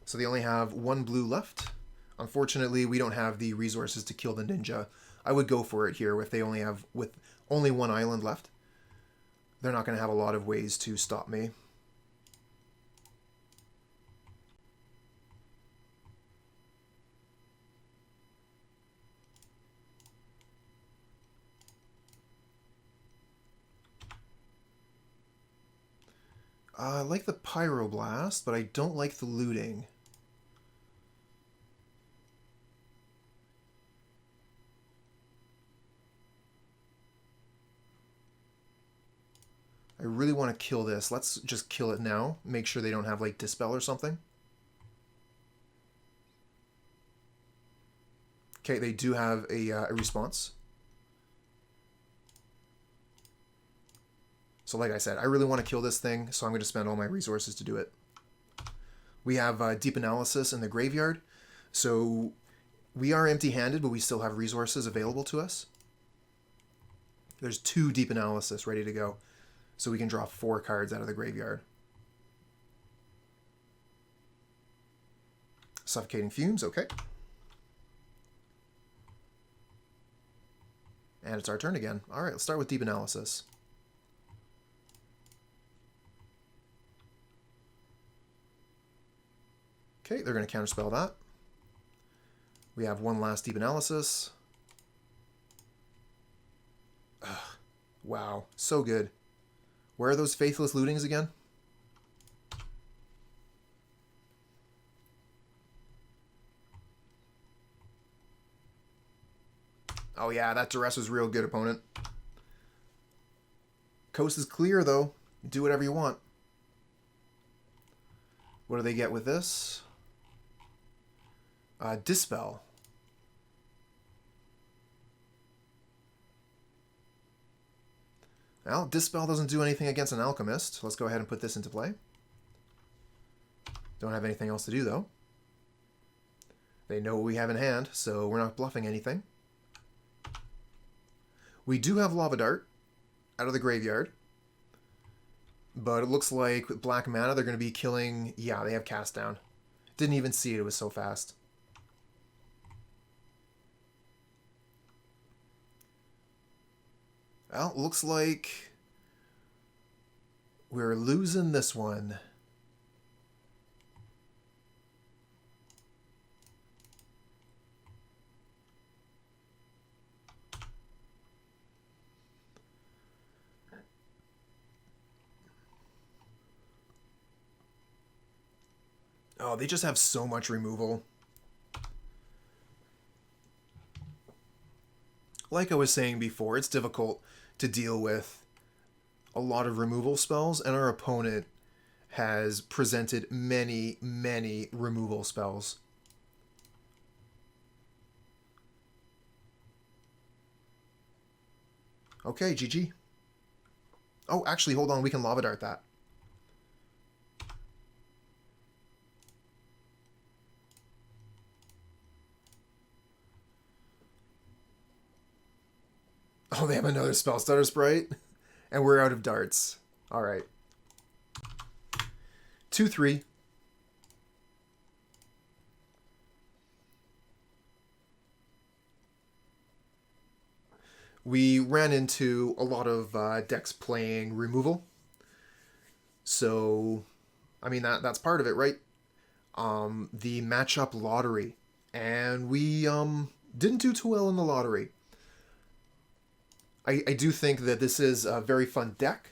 So they only have 1 blue left. Unfortunately, we don't have the resources to kill the Ninja. I would go for it here if they only have with only 1 island left. They're not going to have a lot of ways to stop me. I like the Pyroblast, but I don't like the looting. I really want to kill this. Let's just kill it now. Make sure they don't have like Dispel or something. Okay, they do have a response. So like I said, I really want to kill this thing, so I'm going to spend all my resources to do it. We have Deep Analysis in the graveyard, so we are empty-handed, but we still have resources available to us. There's 2 Deep Analysis ready to go, so we can draw 4 cards out of the graveyard. Suffocating Fumes, okay. And it's our turn again. All right, let's start with Deep Analysis. Okay, they're going to counterspell that. We have 1 last Deep Analysis. Ugh, wow, so good. Where are those Faithless Lootings again? Oh yeah, that Duress was real good, opponent. Coast is clear, though. Do whatever you want. What do they get with this? Dispel. Well, Dispel doesn't do anything against an Alchemist. Let's go ahead and put this into play. Don't have anything else to do, though. They know what we have in hand, so we're not bluffing anything. We do have Lava Dart out of the graveyard. But it looks like with black mana, they're going to be killing... Yeah, they have Cast Down. Didn't even see it. It was so fast. Well, looks like we're losing this one. Oh, they just have so much removal. Like I was saying before, it's difficult to deal with a lot of removal spells, and our opponent has presented many, many removal spells. Okay, GG. Oh, actually, hold on. We can Lava Dart that. Oh, they have another Spell Stutter Sprite? And we're out of darts. Alright. 2-3. We ran into a lot of decks playing removal. So, I mean, that's part of it, right? The matchup lottery. And we didn't do too well in the lottery. I do think that this is a very fun deck.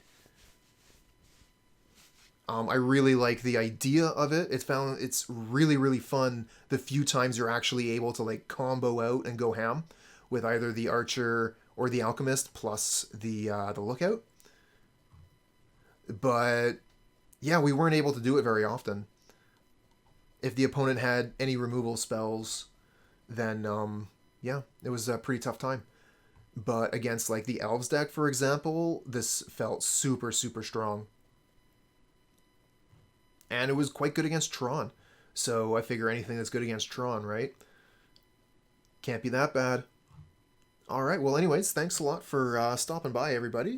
I really like the idea of it. It's really, really fun the few times you're actually able to like combo out and go ham with either the Archer or the Alchemist plus the Lookout. But yeah, we weren't able to do it very often. If the opponent had any removal spells, then yeah, it was a pretty tough time. But against like the Elves deck, for example, this felt super, super strong. And it was quite good against Tron. So I figure anything that's good against Tron, right? Can't be that bad. Alright, well anyways, thanks a lot for stopping by, everybody.